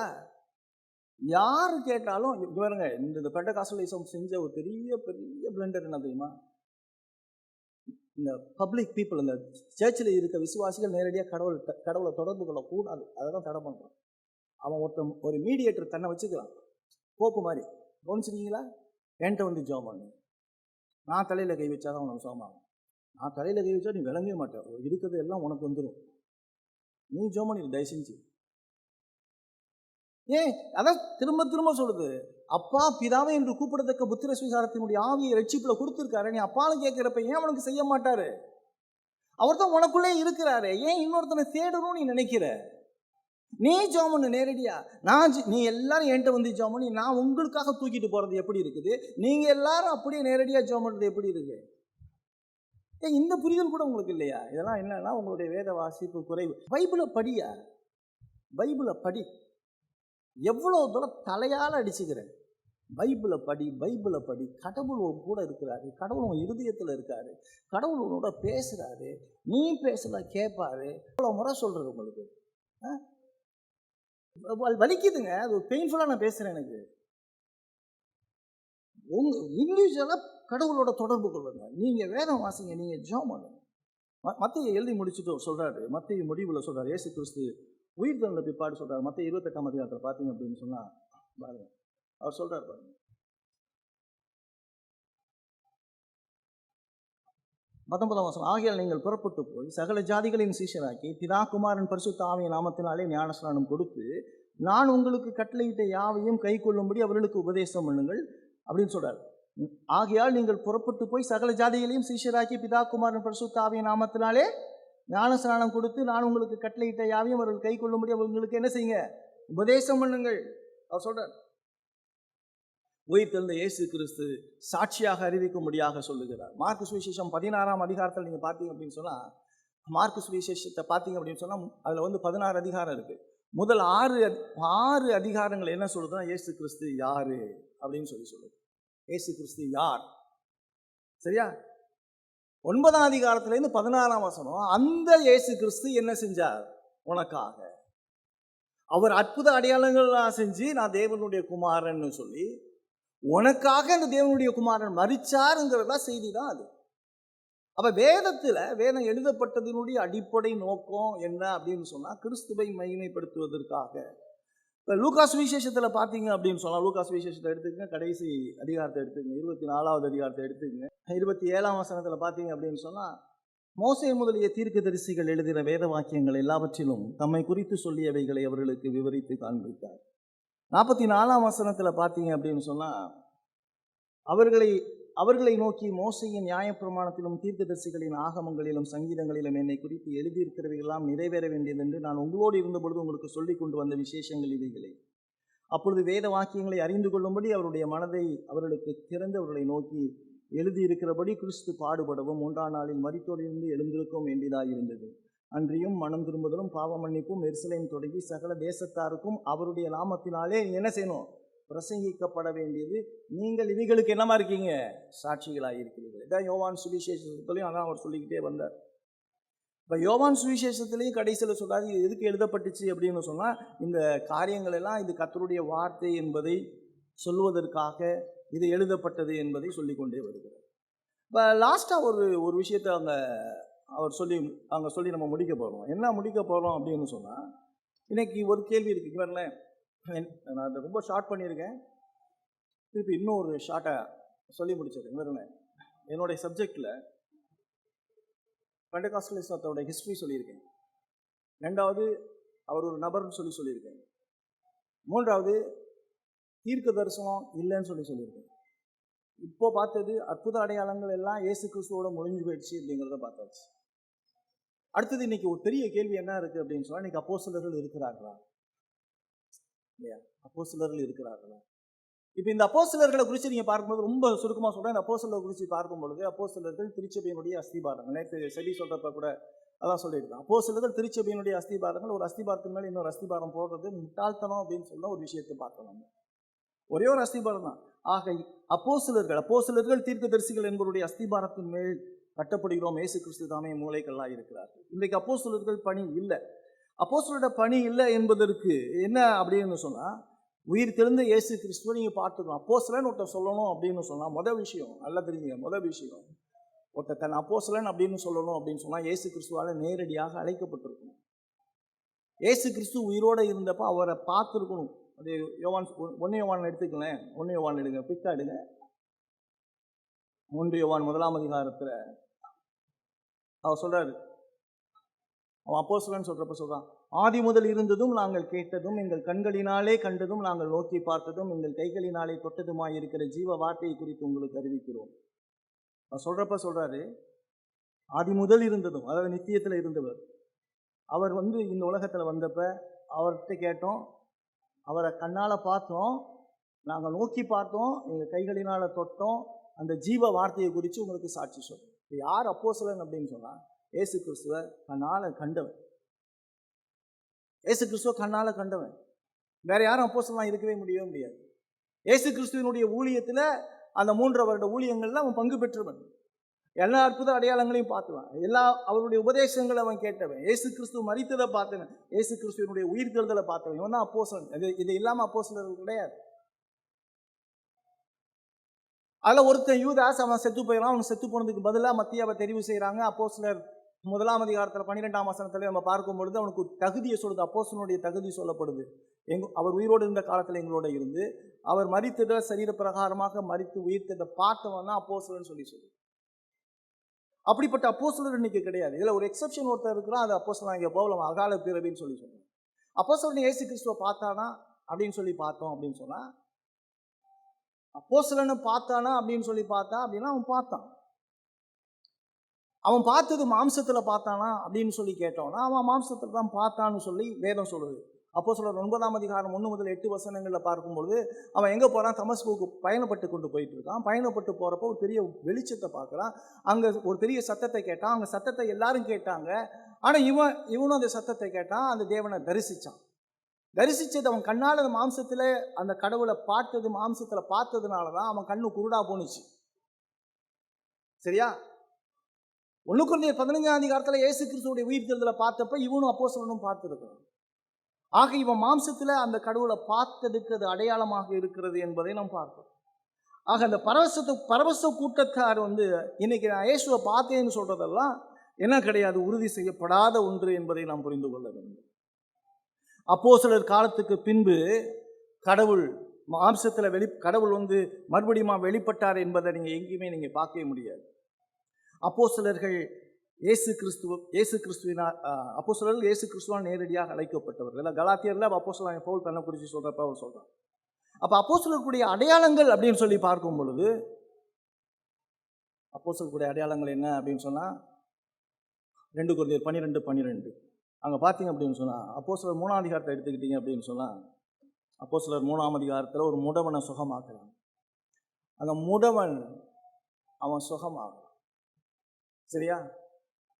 யார் கேட்டாலும் பாருங்க, இந்த பெண்டகாஸ்டலிசம் செஞ்ச ஒரு பெரிய பெரிய பிளண்டர் என்ன தெரியுமா? இந்த பப்ளிக் பீப்புள், இந்த சர்ச்சில் இருக்க விசுவாசிகள் நேரடியாக கடவுளை தொடர்பு கொள்ளக்கூடாது. அதை தான் தடை பண்ணுறான். அவன் ஒரு மீடியேட்டர் தன்னை வச்சுக்கிறான், போப்பு மாதிரி. கவனிச்சிருக்கீங்களா? என்கிட்ட வந்து ஜெபம் பண்ணு, நான் தலையில் கை வச்சாதான் உனக்கு சோமாகும். நான் தலையில் கை வச்சா நீ விளங்கவே மாட்டேன், இருக்கிறது எல்லாம் உனக்கு வந்துடும். நீ ஜெபம் பண்ணி தயவு செஞ்சு. ஏன் அதான் திரும்ப திரும்ப சொல்லுது, அப்பா பிதாவை என்று கூப்பிடத்தக்க புத்திர சுவிசாரத்தினுடைய ஆவியை ரட்சிப்பில் கொடுத்துருக்காரு. நீ அப்பாலும் கேட்குறப்ப ஏன் அவனுக்கு செய்ய மாட்டாரு? அவர் தான் உனக்குள்ளே இருக்கிறாரு. ஏன் இன்னொருத்தனை தேடணும்னு நீ நினைக்கிற? நீ ஜெபம் பண்ணு நேரடியா. நீ எல்லாரும் என்கிட்ட வந்து ஜெபம் பண்ணி நான் உங்களுக்காக தூக்கிட்டு போறது எப்படி இருக்குது? நீங்க எல்லாரும் அப்படியே நேரடியா ஜெபம் பண்றது எப்படி இருக்கு? இந்த புரிதல் கூட உங்களுக்கு இல்லையா? இதெல்லாம் என்னன்னா உங்களுடைய வேத வாசிப்பு குறைவு. பைபிளை படியா, பைபிளை படி. எவ்வளோ தூரம் தலையால் அடிச்சுக்கிறேன். பைபிளை படி, பைபிளை படி. கடவுள் கூட இருக்கிறாரு, கடவுள் உன் இருதயத்தில் இருக்காரு, கடவுள் உன்னோட பேசுறாரு, நீ பேசல கேட்பாரு. எவ்வளோ முறை சொல்றது உங்களுக்கு வலிக்குதுங்க, அது பெயின்ஃபுல்லாக நான் பேசுகிறேன். எனக்கு இண்டிவிஜுவலாக கடவுளோட தொடர்பு கொள்ளுங்க. நீங்கள் வேதம் வாசிங்க, நீங்கள் ஜெபம் பண்ணுங்க. மத்தேயு எழுதி முடிச்சுட்டு சொல்கிறாரு, மத்தேயு முடிவில் சொல்கிறார், இயேசு கிறிஸ்து உயிர் தந்த பிற்பாடு சொல்கிறார். மத்தேயு 28ஆம் அதிகாரத்தில் பார்த்தீங்க அப்படின்னு சொன்னால் பாருங்க, அவர் சொல்கிறார் பாருங்க, 19ஆம் வசனம், ஆகையால் நீங்கள் புறப்பட்டு போய் சகல ஜாதிகளின் சீஷராக்கி பிதா குமாரன் பரிசுத்த ஆவியின் நாமத்தினாலே ஞானஸ்நானம் கொடுத்து நான் உங்களுக்கு கட்டளையிட்ட யாவையும் கை கொள்ளும்படி அவர்களுக்கு உபதேசம் பண்ணுங்கள் அப்படின்னு சொல்றாரு. ஆகையால் நீங்கள் புறப்பட்டு போய் சகல ஜாதிகளையும் சீஷராக்கி பிதா குமாரன் பரிசுத்த ஆவியின் நாமத்தினாலே ஞானஸ்நானம் கொடுத்து நான் உங்களுக்கு கட்டளையிட்ட யாவையும் அவர்கள் கை கொள்ளும்படி அவங்களுக்கு என்ன செய்யுங்க? உபதேசம் பண்ணுங்கள். அவர் சொல்றார், உயிர் தெழுந்த இயேசு கிறிஸ்து சாட்சியாக அறிவிக்கும்படியாக சொல்லுகிறார். மார்க்கு சுவிசேஷம் 16ஆம் அதிகாரத்தில் நீங்கள் பார்த்தீங்க அப்படின்னு சொன்னால், மார்க்கு சுவிசேஷத்தை பார்த்தீங்க அப்படின்னு சொன்னால் அதில் வந்து 16 அதிகாரம் இருக்குது. முதல் 6 அதிகாரங்கள் என்ன சொல்லுதுன்னா, இயேசு கிறிஸ்து யாரு அப்படின்னு சொல்லுது. இயேசு கிறிஸ்து யார்? சரியா? 9ஆம் அதிகாரத்திலேருந்து 16ஆம் வசனம், அந்த இயேசு கிறிஸ்து என்ன செஞ்சார் உனக்காக? அவர் அற்புத அடையாளங்கள்லாம் செஞ்சு நான் தேவனுடைய குமாரன்னு சொல்லி உனக்காக அந்த தேவனுடைய குமாரன் மரிச்சாருங்கிறதா செய்தி தான் அது. அப்ப வேதம் எழுதப்பட்டதனுடைய அடிப்படை நோக்கம் என்ன அப்படின்னு சொன்னா, கிறிஸ்துவை மகிமைப்படுத்துவதற்காக. இப்போ லூகாஸ் விசேஷத்தில் பார்த்தீங்க அப்படின்னு சொன்னால், லூகாஸ் விசேஷத்தை எடுத்துக்கங்க, கடைசி அதிகாரத்தை எடுத்துக்கங்க, 24ஆவது அதிகாரத்தை எடுத்துக்கங்க, 27ஆம் வசனத்தில் பார்த்தீங்க அப்படின்னு சொன்னால், மோசே முதலிய தீர்க்கதரிசிகள் எழுதின வேத வாக்கியங்கள் எல்லாவற்றிலும் தம்மை குறித்து சொல்லியவைகளை அவர்களுக்கு விவரித்து காண்பித்தார். 44ஆம் வசனத்தில் பார்த்தீங்க அப்படின்னு சொன்னால், அவர்களை நோக்கி மோசையின் நியாயப்பிரமாணத்திலும் தீர்க்கதரிசிகளின் ஆகமங்களிலும் சங்கீதங்களிலும் என்னை குறித்து எழுதியிருக்கிறவையெல்லாம் நிறைவேற வேண்டியது என்று நான் உங்களோடு இருந்தபொழுது உங்களுக்கு சொல்லி கொண்டு வந்த விசேஷங்கள் இவைகளே. அப்பொழுது வேத வாக்கியங்களை அறிந்து கொள்ளும்படி அவருடைய மனதை அவர்களுக்கு திறந்து அவர்களை நோக்கி எழுதியிருக்கிறபடி கிறிஸ்து பாடுபடவும் 3ஆம் நாளில் மரித்தோரிலிருந்து எழுந்திருக்கவும் வேண்டியதாக இருந்தது. அன்றியும் மனம் திரும்புதலும் பாவ மன்னிப்பும் எருசலேம் தொடங்கி சகல தேசத்தாருக்கும் அவருடைய நாமத்தினாலே என்ன செய்யணும்? பிரசங்கிக்கப்பட வேண்டியது. நீங்கள் இவைகளுக்கு என்னமா இருக்கீங்க? சாட்சிகளாக இருக்கிறீர்கள். இதான் யோவான் சுவிசேஷத்திலையும் அதான் அவர் சொல்லிக்கிட்டே வந்தார். இப்போ யோவான் சுவிசேஷத்துலேயும் கடைசியில் சொல்றாரு, இது எதுக்கு எழுதப்பட்டுச்சு அப்படின்னு சொன்னால், இந்த காரியங்கள் எல்லாம் இது கர்த்தருடைய வார்த்தை என்பதை சொல்வதற்காக இது எழுதப்பட்டது என்பதை சொல்லிக்கொண்டே வருகிறார். இப்போ லாஸ்ட்டாக ஒரு விஷயத்தை அங்கே சொல்லி நம்ம முடிக்க போகிறோம். என்ன முடிக்க போகிறோம் அப்படின்னு சொன்னால், இன்னைக்கு ஒரு கேள்வி இருக்குது. வரலேன், நான் அதை ரொம்ப ஷார்ட் பண்ணியிருக்கேன், திருப்பி இன்னும் ஒரு ஷார்ட்டை சொல்லி முடிச்சிருக்கேன். வரலேன், என்னுடைய சப்ஜெக்டில் பெண்டகாஸ்டலிசத்தோட ஹிஸ்ட்ரி சொல்லியிருக்கேன். 2வது அவர் ஒரு நபர்னு சொல்லியிருக்கேன். 3வது தீர்க்க தரிசனம் இல்லைன்னு சொல்லியிருக்கேன். இப்போ பார்த்தது அற்புத அடையாளங்கள் எல்லாம் இயேசு கிறிஸ்துவோட முடிஞ்சு போயிடுச்சு அப்படிங்கிறத பார்த்தாச்சு. அடுத்தது இன்னைக்கு ஒரு பெரிய கேள்வி என்ன இருக்குது அப்படின்னு சொன்னால், இன்னைக்கு அப்போஸ்தலர்கள் இருக்கிறார்களா இல்லையா? அப்போஸ்தலர்கள் இருக்கிறார்களா? இப்போ இந்த அப்போஸ்தலர்களை குறித்து நீங்கள் பார்க்கும்போது ரொம்ப சுருக்கமாக சொல்கிறேன். இந்த அப்போஸ்தலரை குறித்து பார்க்கும் பொழுது, அப்போஸ்தலர்கள் திருச்சபையினுடைய அஸ்திபாரங்கள். நேற்று செடி சொல்கிறப்ப கூட அதான் சொல்லியிருக்கேன். அப்போஸ்தலர்கள் திருச்சபையினுடைய அஸ்திபாரங்கள். ஒரு அஸ்திபாரத்தின் மேலே இன்னொரு அஸ்திபாரம் போடுறது முட்டாள்தனம் அப்படின்னு சொன்ன ஒரு விஷயத்தை பார்க்கணும். ஒரே ஒரு அஸ்திபாரம் தான். ஆக அப்போஸ்தலர்கள் தீர்க்கதரிசிகள் என்பவருடைய அஸ்திபாரத்தின் மேல் கட்டப்படுகிறோம். இயேசு கிறிஸ்து தாமே மூளைகளாக இருக்கிறார்கள். இன்றைக்கு அப்போஸ்தலர்கள் பணி இல்லை. அப்போஸ்தலரோட பணி இல்லை என்பதற்கு என்ன அப்படின்னு சொன்னால், உயிர் தெழுந்த இயேசு கிறிஸ்துவை நீங்கள் பார்த்துக்கலாம். அப்போஸ்தலன்னு ஒருத்தர் சொல்லணும் அப்படின்னு சொன்னால், முதல் விஷயம் நல்லா தெரிஞ்சுங்க, முதல் விஷயம் ஒருத்தர் தன் அப்போஸ்தலன் அப்படின்னு சொல்லணும் அப்படின்னு சொன்னால் இயேசு கிறிஸ்துவால் நேரடியாக அழைக்கப்பட்டிருக்கணும். இயேசு கிறிஸ்து உயிரோடு இருந்தப்போ அவரை பார்த்துருக்கணும். அது யோவான் 1 யோவான் எடுத்துக்கலேன். 1 யோவான் எடுங்க, பிக்கா எடுங்க. 1 யோவான் 1ஆம் அதிகாரத்தில் அவர் சொல்கிறாரு, அவன் அப்போஸ்தலன் சொல்கிறப்ப சொல்கிறான், ஆதி முதல் இருந்ததும் நாங்கள் கேட்டதும் எங்கள் கண்களினாலே கண்டதும் நாங்கள் நோக்கி பார்த்ததும் எங்கள் கைகளினாலே தொட்டதுமாய் இருக்கிற ஜீவ வார்த்தையை குறித்து உங்களுக்கு அறிவிக்கிறோம். அவர் சொல்கிறாரு, ஆதி முதல் இருந்ததும், அதாவது நித்தியத்தில் இருந்தவர். அவர் இந்த உலகத்தில் வந்தப்ப அவர்கிட்ட கேட்டோம், அவரை கண்ணால் பார்த்தோம், நாங்கள் நோக்கி பார்த்தோம், எங்கள் கைகளினால் தொட்டோம், அந்த ஜீவ வார்த்தையை குறித்து உங்களுக்கு சாட்சி சொல்றோம். இப்போ யார் அப்போஸ்தலன் அப்படின்னு சொன்னால் இயேசு கிறிஸ்துவை கண்ணால் கண்டவன். இயேசு கிறிஸ்துவ கண்ணால் கண்டவன். வேற யாரும் அப்போஸ்தலனாக இருக்கவே முடியாது. இயேசு கிறிஸ்துவனுடைய ஊழியத்தில் அந்த 3 வருட ஊழியங்களில் அவன் பங்கு பெற்றவன். எல்லா அற்புத அடையாளங்களையும் பார்த்துவான். அவருடைய உபதேசங்களை அவன் கேட்டவன். இயேசு கிறிஸ்துவ மரித்ததை பார்த்தவன். இயேசு கிறிஸ்துவனுடைய உயிர்த்தெழுதலை பார்த்தவன். இவன் தான் அப்போஸ்தலன். இது இல்லாமல் அப்போஸ்தலர்கள் கிடையாது. அதில் ஒருத்தன் யூதாஸ், அவன் செத்து போயிடலாம். அவன் செத்து போனதுக்கு பதிலாக மத்தியாவை தெரிவு செய்கிறாங்க. அப்போஸ்தலர் 1ஆம் அதிகாரத்தில் 12ஆம் வசனத்தில் நம்ம பார்க்கும் பொழுது அவனுக்கு தகுதியை சொல்லுது. அப்போஸ்தலனுடைய தகுதி சொல்லப்படுது. அவர் உயிரோடு இருந்த காலத்தில் எங்களோட இருந்து அவர் மரித்ததை சரீர பிரகாரமாக மரித்து உயிர்த்ததை பார்த்தவன் தான் அப்போஸ்தலன் சொல்லி. அப்படிப்பட்ட அப்போஸ்தலர் இன்னைக்கு கிடையாது. இதில் ஒரு எக்ஸப்ஷன் ஒருத்தர் இருக்கிறான். அது அப்போஸ்தலன் இங்கே பவுல் அகால பிறவின்னு சொல்லி சொல்லுவாங்க. அப்போஸ்தலன் இயேசு கிறிஸ்துவை பார்த்தானா அப்படின்னு சொல்லி பார்த்தோம் அப்படின்னு சொன்னால், அப்போஸ்தலனை பார்த்தானா அப்படின்னு சொல்லி பார்த்தா அப்படின்னா அவன் பார்த்தான். அவன் பார்த்தது மாம்சத்தில் பார்த்தானா அப்படின்னு சொல்லி கேட்டோம்னா அவன் மாம்சத்தில் தான் பார்த்தான்னு சொல்லி வேதம் சொல்லுது. அப்போஸ்தலர் 9ஆம் அதிகாரம் 1 முதல் 8 வசனங்களில் பார்க்கும்பொழுது அவன் எங்கே போகிறான், தமஸ்குவுக்கு பயணப்பட்டு கொண்டு போயிட்டு இருக்கான். பயணப்பட்டு போகிறப்போ ஒரு பெரிய வெளிச்சத்தை பார்க்குறான். அங்கே ஒரு பெரிய சத்தத்தை கேட்டான். அங்கே சத்தத்தை எல்லாரும் கேட்டாங்க. ஆனால் இவனும் அந்த சத்தத்தை கேட்டான். அந்த தேவனை தரிசித்தான். தரிசித்தது அவன் கண்ணால் அந்த மாம்சத்தில் அந்த கடவுளை பார்த்தது, மாம்சத்தில் பார்த்ததுனால தான் அவன் கண்ணு குருடா போணுச்சு. சரியா? 1 கொரிந்தியர் 15ஆம் அதிகாரத்தில் இயேசு கிறிஸ்துவோடைய உயிர்த்தெழுதலை பார்த்தப்ப இவனும் அப்போஸ்தலனும் பார்த்துருக்கான். ஆக இவன் மாம்சத்தில் அந்த கடவுளை பார்த்ததுக்கு அது அடையாளமாக இருக்கிறது என்பதை நாம் பார்க்கிறோம். ஆக அந்த பரவச கூட்டத்தார் இன்னைக்கு நான் இயேசுவை பார்த்தேன்னு சொல்றதெல்லாம் என்ன கிடையாது, உறுதி செய்யப்படாத ஒன்று என்பதை நாம் புரிந்து கொள்ள வேண்டும். அப்போஸ்தலர் காலத்துக்கு பின்பு கடவுள் மாம்சத்தில் கடவுள் மறுபடியும் வெளிப்பட்டார் என்பதை நீங்கள் எங்கேயுமே நீங்கள் பார்க்கவே முடியாது. அப்போஸ்தலர்கள் இயேசு கிறிஸ்துவால் நேரடியாக அழைக்கப்பட்டவர்கள். கலாத்தியரில் அப்போஸ்தலன் பவுல் தன்னை குறித்து சொல்கிறப்ப அவர் சொல்கிறார். அப்போ அப்போஸ்தலர்களுடைய அடையாளங்கள் அப்படின்னு சொல்லி பார்க்கும் பொழுது அப்போஸ்தலர்களுடைய அடையாளங்கள் என்ன அப்படின்னு சொன்னால் 2 கொரிந்தியர் 12:12 அங்கே பார்த்தீங்க அப்படின்னு சொன்னால், அப்போஸ்தலர் 3ஆம் அதிகாரத்தை எடுத்துக்கிட்டீங்க அப்படின்னு சொன்னால், அப்போஸ்தலர் 3ஆம் அதிகாரத்தில் ஒரு முடவனை சுகமாக்குறான். அந்த முடவன் அவன் சுகமாகும். சரியா?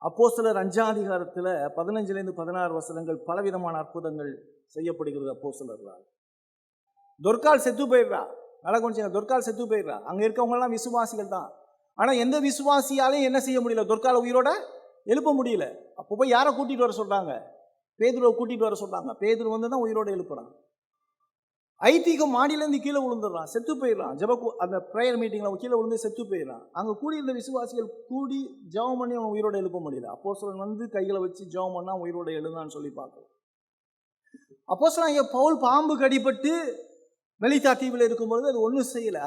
அப்போஸ்தலர் 5ஆம் அதிகாரத்தில் 15லேருந்து 16 வசனங்கள் பலவிதமான அற்புதங்கள் செய்யப்படுகிறது அப்போஸ்தலர்களால். தொர்க்கால் செத்து போயிடுறா. நல்லா கொஞ்சம் தொர்க்கால் செத்து போயிடுறா. அங்கே இருக்கவங்கெல்லாம் விசுவாசிகள் தான். ஆனால் எந்த விசுவாசியாலையும் என்ன செய்ய முடியல, தொர்க்கால உயிரோட எழுப்ப முடியல. அப்போ போய் யாரை கூட்டிகிட்டு வர சொல்கிறாங்க? பேதுருவை கூட்டிகிட்டு வர சொல்கிறாங்க. பேதுரு தான் உயிரோடு எழுப்புறான். ஐதீகம் மாடியிலேருந்து கீழே விழுந்துடுறான், செத்து போயிடறான். அந்த ப்ரேயர் மீட்டிங்கில் கீழே விழுந்து செத்து போயிடறான். அங்கே கூடியிருந்த விசுவாசிகள் கூடி ஜெபம் பண்ணி அவன் உயிரோடு எழுப்ப முடியல. அப்போஸ்தலன் கைகளை வச்சு ஜெபம் பண்ணால் உயிரோடு எழுந்தான்னு சொல்லி பார்க்கலாம். அப்போஸ்தலன் பவுல் பாம்பு கடிபட்டு வெளித்தா தீவில் இருக்கும்பொழுது அது ஒன்றும் செய்யலை.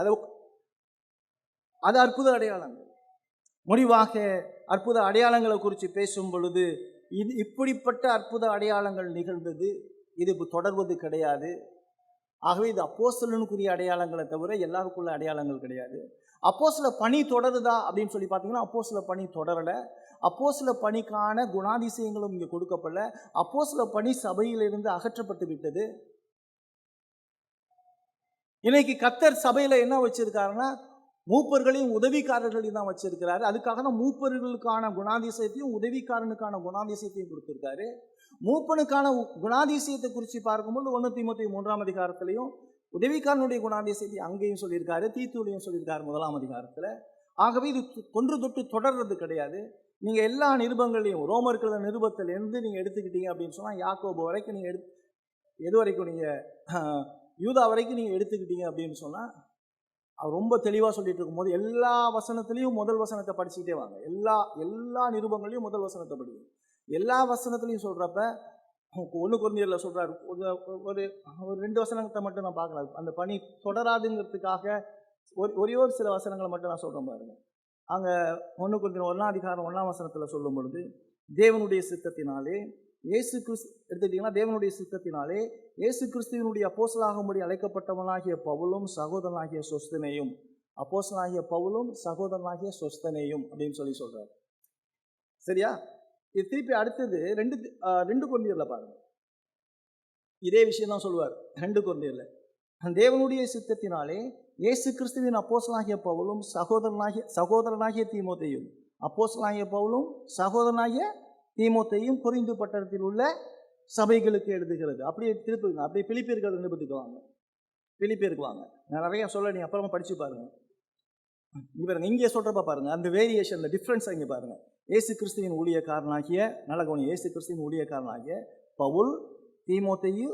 அது அற்புத அடையாளங்கள். முடிவாக அற்புத அடையாளங்களை குறித்து பேசும் பொழுது இப்படிப்பட்ட அற்புத அடையாளங்கள் நிகழ்ந்தது, இது தொடர்வது கிடையாது. ஆகவே இது அப்போஸ்தலனுக்குரிய அடையாளங்களை தவிர எல்லாருக்குள்ள அடையாளங்கள் கிடையாது. அப்போஸ்தல பணி தொடருதா அப்படின்னு சொல்லி பார்த்தீங்கன்னா அப்போஸ்தல பணி தொடரலை. அப்போஸ்தல பணிக்கான குணாதிசயங்களும் இங்கே கொடுக்கப்படல. அப்போஸ்தல பணி சபையிலிருந்து அகற்றப்பட்டு விட்டது. இன்னைக்கு கர்த்தர் சபையில் என்ன வச்சிருக்காருன்னா மூப்பர்களையும் உதவிக்காரர்களையும் தான் வச்சிருக்கிறாரு. அதுக்காக தான் மூப்பர்களுக்கான குணாதிசயத்தையும் உதவிக்காரனுக்கான குணாதிசயத்தையும் கொடுத்துருக்காரு. மூப்பனுக்கான குணாதிசயத்தை குறித்து பார்க்கும்போது 1 தீமோத்தேயு 3ஆம் அதிகாரத்திலையும் உதவிக்காரனுடைய குணாதிசயத்தை அங்கேயும் சொல்லியிருக்காரு, தீத்துலையும் சொல்லியிருக்காரு 1ஆம் அதிகாரத்தில். ஆகவே இது தொன்று தொட்டு தொடர்றது கிடையாது. நீங்கள் எல்லா நிருபங்களையும் ரோமர்கள் நிருபத்திலேருந்து நீங்கள் எடுத்துக்கிட்டீங்க அப்படின்னு சொன்னால் யாக்கோபு வரைக்கும் நீங்கள் எது வரைக்கும் நீங்கள் யூதா வரைக்கும் நீங்கள் எடுத்துக்கிட்டீங்க அப்படின்னு சொன்னால் அவர் ரொம்ப தெளிவாக சொல்லிட்டு இருக்கும்போது எல்லா வசனத்துலேயும் முதல் வசனத்தை படிச்சுக்கிட்டே வாங்க. எல்லா நிருபங்களையும் முதல் வசனத்தை படிங்க. எல்லா வசனத்துலையும் சொல்கிறப்ப 1 கொரிந்தியரில் சொல்கிறார், ஒரு 2 வசனத்தை மட்டும் நான் பார்க்கலாம். அந்த பணி தொடராதுங்கிறதுக்காக ஒரே ஒரு சில வசனங்களை மட்டும் நான் சொல்கிறேன் பாருங்க. அங்கே 1 கொரிந்தியர் 1ஆம் அதிகாரம் 1ஆம் வசனத்தில் சொல்லும் பொழுது, தேவனுடைய சித்தத்தினாலே இயேசு கிறிஸ்து எடுத்துக்கிட்டிங்கன்னா, தேவனுடைய சித்தத்தினாலே இயேசு கிறிஸ்துவினுடைய அப்போஸ்தலனாகும்படி அழைக்கப்பட்டவனாகிய பவுலும் சகோதரனாகிய சொஸ்தனேயும், அப்போஸ்தலனாகிய பவுலும் சகோதரனாகிய சொஸ்தனேயும் அப்படின்னு சொல்கிறார். சரியா? இது திருப்பி அடுத்தது 2 கொரிந்தியரில் பாருங்க, இதே விஷயம் தான் சொல்லுவார். 2 கொரிந்தியரில், தேவனுடைய சித்தத்தினாலே இயேசு கிறிஸ்துவின் அப்போஸ்தலனாகிய பவுலும் சகோதரனாகிய தீமோத்தேயும், அப்போஸ்தலனாகிய பவுலும் சகோதரனாகிய தீமோத்தேயும் கொரிந்து பட்டணத்தில் உள்ள சபைகளுக்கு எழுதுகிறது. அப்படியே திருப்புங்க, அப்படியே பிலிப்பியர்கள் நிருபத்துக்கு வாங்க. பிலிப்பியருக்கு வாங்க, நான் நிறைய சொல்ல, நீங்கள் அப்புறமா படித்து பாருங்க. பாருங்க, இங்கே சொல்கிறப்ப பாருங்க, அந்த வேரியேஷனில் டிஃப்ரென்ஸை இங்கே பாருங்க. இயேசு கிறிஸ்துவின் ஊழியக்காரனாகிய, நல்ல கவனி, இயேசு கிறிஸ்துவின் ஊழியக்காரனாகிய பவுல் தீமோத்தேயு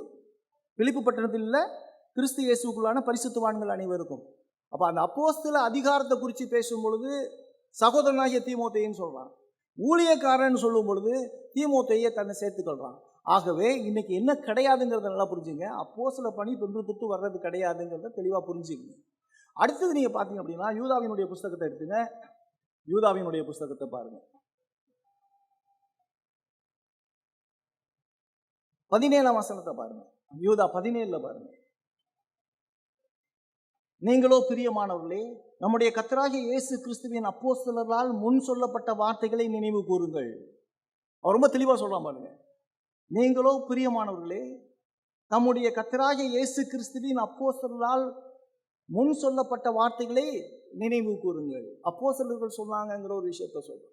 பிலிப்பு பட்டணத்தில் உள்ள கிறிஸ்து இயேசுக்குள்ளான பரிசுத்தவான்கள் அனைவருக்கும். அப்போ அந்த அப்போஸ்தல அதிகாரத்தை குறித்து பேசும் பொழுது சகோதரனாகிய தீமோத்தேயுன்னு சொல்கிறான். ஊழியக்காரன் சொல்லும் பொழுது தீமோத்தேயை தன்னை சேர்த்துக்கொள்கிறான். ஆகவே இன்னைக்கு என்ன கிடையாதுங்கிறத நல்லா புரிஞ்சுங்க. அப்போஸ்தல பணி தொன்று தொட்டு வர்றது கிடையாதுங்கிறத தெளிவாக புரிஞ்சுக்கங்க. அடுத்தது நீங்கள் பார்த்தீங்க அப்படின்னா, யூதாவினுடைய புஸ்தகத்தை எடுத்துங்க. யூதாவினுடைய புஸ்தகத்தை பாருங்க, 17ஆம் வசனத்தை பாருங்க. யூதா 17 பாருங்க. நீங்களோ பிரியமானவர்களே, நம்முடைய கர்த்தராகிய இயேசு கிறிஸ்துவின் அப்போஸ்தலரால் முன் சொல்லப்பட்ட வார்த்தைகளை நினைவு கூறுங்கள். அவர் ரொம்ப தெளிவாக சொல்றான் பாருங்க. நீங்களோ பிரியமானவர்களே, நம்முடைய கர்த்தராகிய இயேசு கிறிஸ்துவின் அப்போஸ்தலரால் முன் சொல்லப்பட்ட வார்த்தைகளை நினைவு கூறுங்கள். அப்போஸ்தலர்கள் சொன்னாங்கிற ஒரு விஷயத்த சொல்றோம்.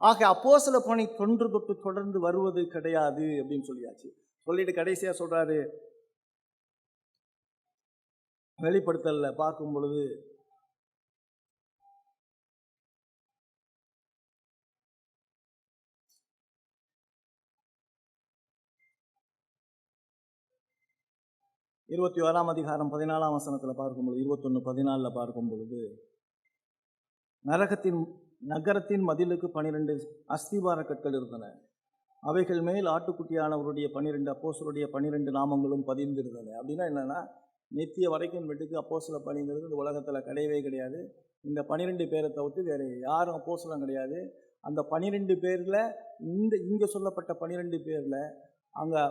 ஆக அப்போஸ்தல பணி தொன்று தொட்டு தொடர்ந்து வருவது கிடையாது அப்படின்னு சொல்லியாச்சு. சொல்லிட்டு கடைசியா சொல்றாரு, வெளிப்படுத்தல்ல பார்க்கும் பொழுது இருபத்தி 1ஆம் அதிகாரம் 14ஆம் வசனத்தில் பார்க்கும்பொழுது, 21:14 பார்க்கும் பொழுது, நகரத்தின் மதிலுக்கு 12 அஸ்திபார கற்கள் இருந்தன. அவைகள் மேல் ஆட்டுக்குட்டியானவருடைய 12 அப்போஸ்தலருடைய 12 நாமங்களும் பதிந்திருந்தன. அப்படின்னா என்னன்னா, நித்திய வரைக்கும் வீட்டுக்கு அப்போஸ்தல பணிங்கிறது இந்த உலகத்தில் கிடையவே கிடையாது. இந்த 12 பேரை தவிர்த்து வேறு யாரும் அப்போஸ்தலம் கிடையாது. அந்த 12 பேரில் இங்கே சொல்லப்பட்ட 12 பேரில் அங்கே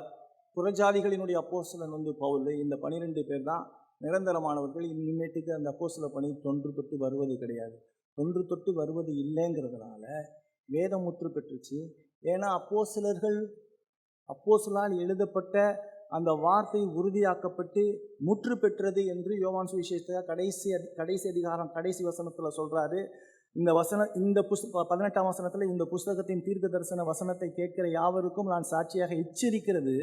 புறஜாதிகளினுடைய அப்போஸ்தலன் பவுல். இந்த 12 பேர் தான் நிரந்தரமானவர்கள். இனிமேட்டுக்கு அந்த அப்போஸ்தல பணி தொன்று தொட்டு வருவது கிடையாது. தொன்று தொட்டு வருவது இல்லைங்கிறதுனால வேதம் முற்று பெற்றுச்சு. ஏன்னா அப்போஸ்தலரால் எழுதப்பட்ட அந்த வார்த்தை உறுதியாக்கப்பட்டு முற்று பெற்றது என்று யோவான் சுவிசேஷத்தை கடைசி அதிகாரம் கடைசி வசனத்தில் சொல்கிறாரு. இந்த 18ஆம் வசனத்தில், இந்த புஸ்தகத்தின் தீர்க்க தரிசன வசனத்தை கேட்கிற யாவருக்கும் நான் சாட்சியாக எச்சரிக்கிறது,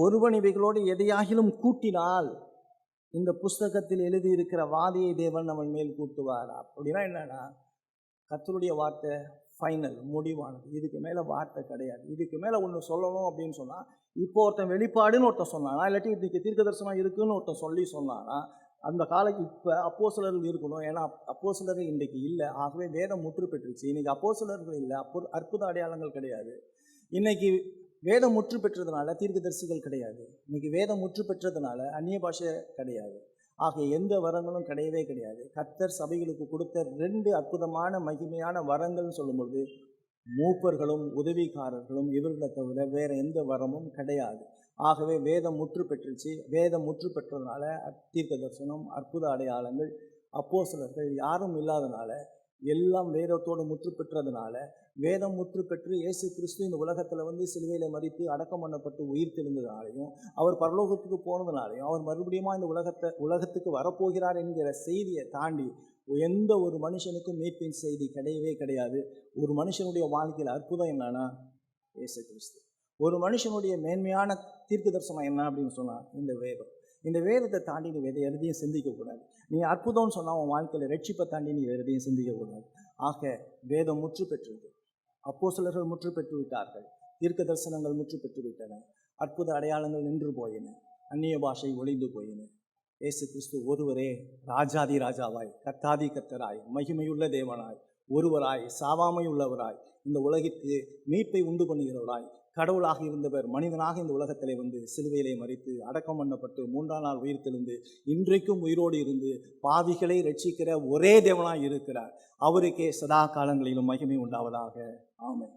ஒருவன் இவைகளோடு எதையாகிலும் கூட்டினால் இந்த புஸ்தகத்தில் எழுதியிருக்கிற வாதியை தேவன் அவன் மேல் கூட்டுவார். அப்படின்னா என்னன்னா, கர்த்தருடைய வார்த்தை ஃபைனல், முடிவானது. இதுக்கு மேலே வார்த்தை கிடையாது. இதுக்கு மேலே ஒன்று சொல்லணும் அப்படின்னு சொன்னால், இப்போ ஒருத்தன் வெளிப்பாடுன்னு ஒருத்தன் சொன்னானா, இல்லாட்டி இதுக்கு தீர்க்க தரிசனம் இருக்குன்னு ஒருத்தன் சொன்னானா, அந்த இப்போ அப்போஸ்தலர்கள் இருக்கணும். ஏன்னா அப்போஸ்தலர்கள் இன்றைக்கு இல்லை. ஆகவே வேதம் முற்று பெற்றுச்சு. இன்றைக்கி அப்போஸ்தலர்கள் இல்லை, அற்புத அடையாளங்கள் கிடையாது. இன்றைக்கி வேதம் முற்று பெற்றதுனால தீர்க்கதரிசிகள் கிடையாது. இன்றைக்கி வேதம் முற்று பெற்றதுனால அந்நிய பாஷை கிடையாது. ஆக எந்த வரங்களும் கிடையவே கிடையாது. கர்த்தர் சபைகளுக்கு கொடுத்த 2 அற்புதமான மகிமையான வரங்கள்னு சொல்லும்பொழுது மூப்பர்களும் உதவிக்காரர்களும் இவர்களை தவிர வேறு எந்த வரமும் கிடையாது. ஆகவே வேதம் முற்று பெற்றுச்சு. வேதம் முற்று பெற்றதுனால தீர்க்க தரிசனம், அற்புத அடையாளங்கள், அப்போஸ்தலர்கள் யாரும் இல்லாதனால, எல்லாம் வேதத்தோடு முற்று பெற்றதுனால, வேதம் முற்று பெற்று இயேசு கிறிஸ்து இந்த உலகத்தில் சிலுவையில் மரித்து அடக்கம் பண்ணப்பட்டு உயிர் தெழுந்ததுனாலையும், அவர் பரலோகத்துக்கு போனதுனாலையும், அவர் மறுபடியும் இந்த உலகத்துக்கு வரப்போகிறார் என்கிற செய்தியை தாண்டி எந்த ஒரு மனுஷனுக்கும் மீட்பின் செய்தி கிடையவே கிடையாது. ஒரு மனுஷனுடைய வாழ்க்கையில் அற்புதம் என்னன்னா இயேசு கிறிஸ்து. ஒரு மனுஷனுடைய மேன்மையான தீர்க்க தரிசனம் என்ன அப்படின்னு சொன்னால் இந்த வேதம். இந்த வேதத்தை தாண்டி நீ வேறு எதையும் சிந்திக்கக்கூடாது. நீ அற்புதம்னு சொன்னால் உன் வாழ்க்கையில் ரட்சிப்பை தாண்டி நீ வேறு எதையும் சிந்திக்கக்கூடாது. ஆக வேதம் முற்று பெற்றது. அப்போஸ்தலர்கள் முற்று பெற்று விட்டார்கள். தீர்க்க தரிசனங்கள் முற்று பெற்று விட்டன. அற்புத அடையாளங்கள் நின்று போயின. அந்நிய பாஷை ஒளிந்து போயின. இயேசு கிறிஸ்து ஒருவரே ராஜாதி ராஜாவாய், கர்த்தாதி கர்த்தராய், மகிமையுள்ள தேவனாய், ஒருவராய், சாவாமை உள்ளவராய், இந்த உலகிற்கு மீட்பை உண்டு பண்ணுகிறவராய், கடவுளாக இருந்தவர் மனிதனாக இந்த உலகத்திலே வந்து சிலுவையிலே மரித்து அடக்கம் பண்ணப்பட்டு 3ஆம் நாள் உயிர்த்தெழுந்து இன்றைக்கும் உயிரோடு இருந்து பாவிகளை ரட்சிக்கிற ஒரே தேவனாய் இருக்கிறார். அவருக்கே சதா காலங்களிலும் மகிமை உண்டாவதாக. ஆமென்.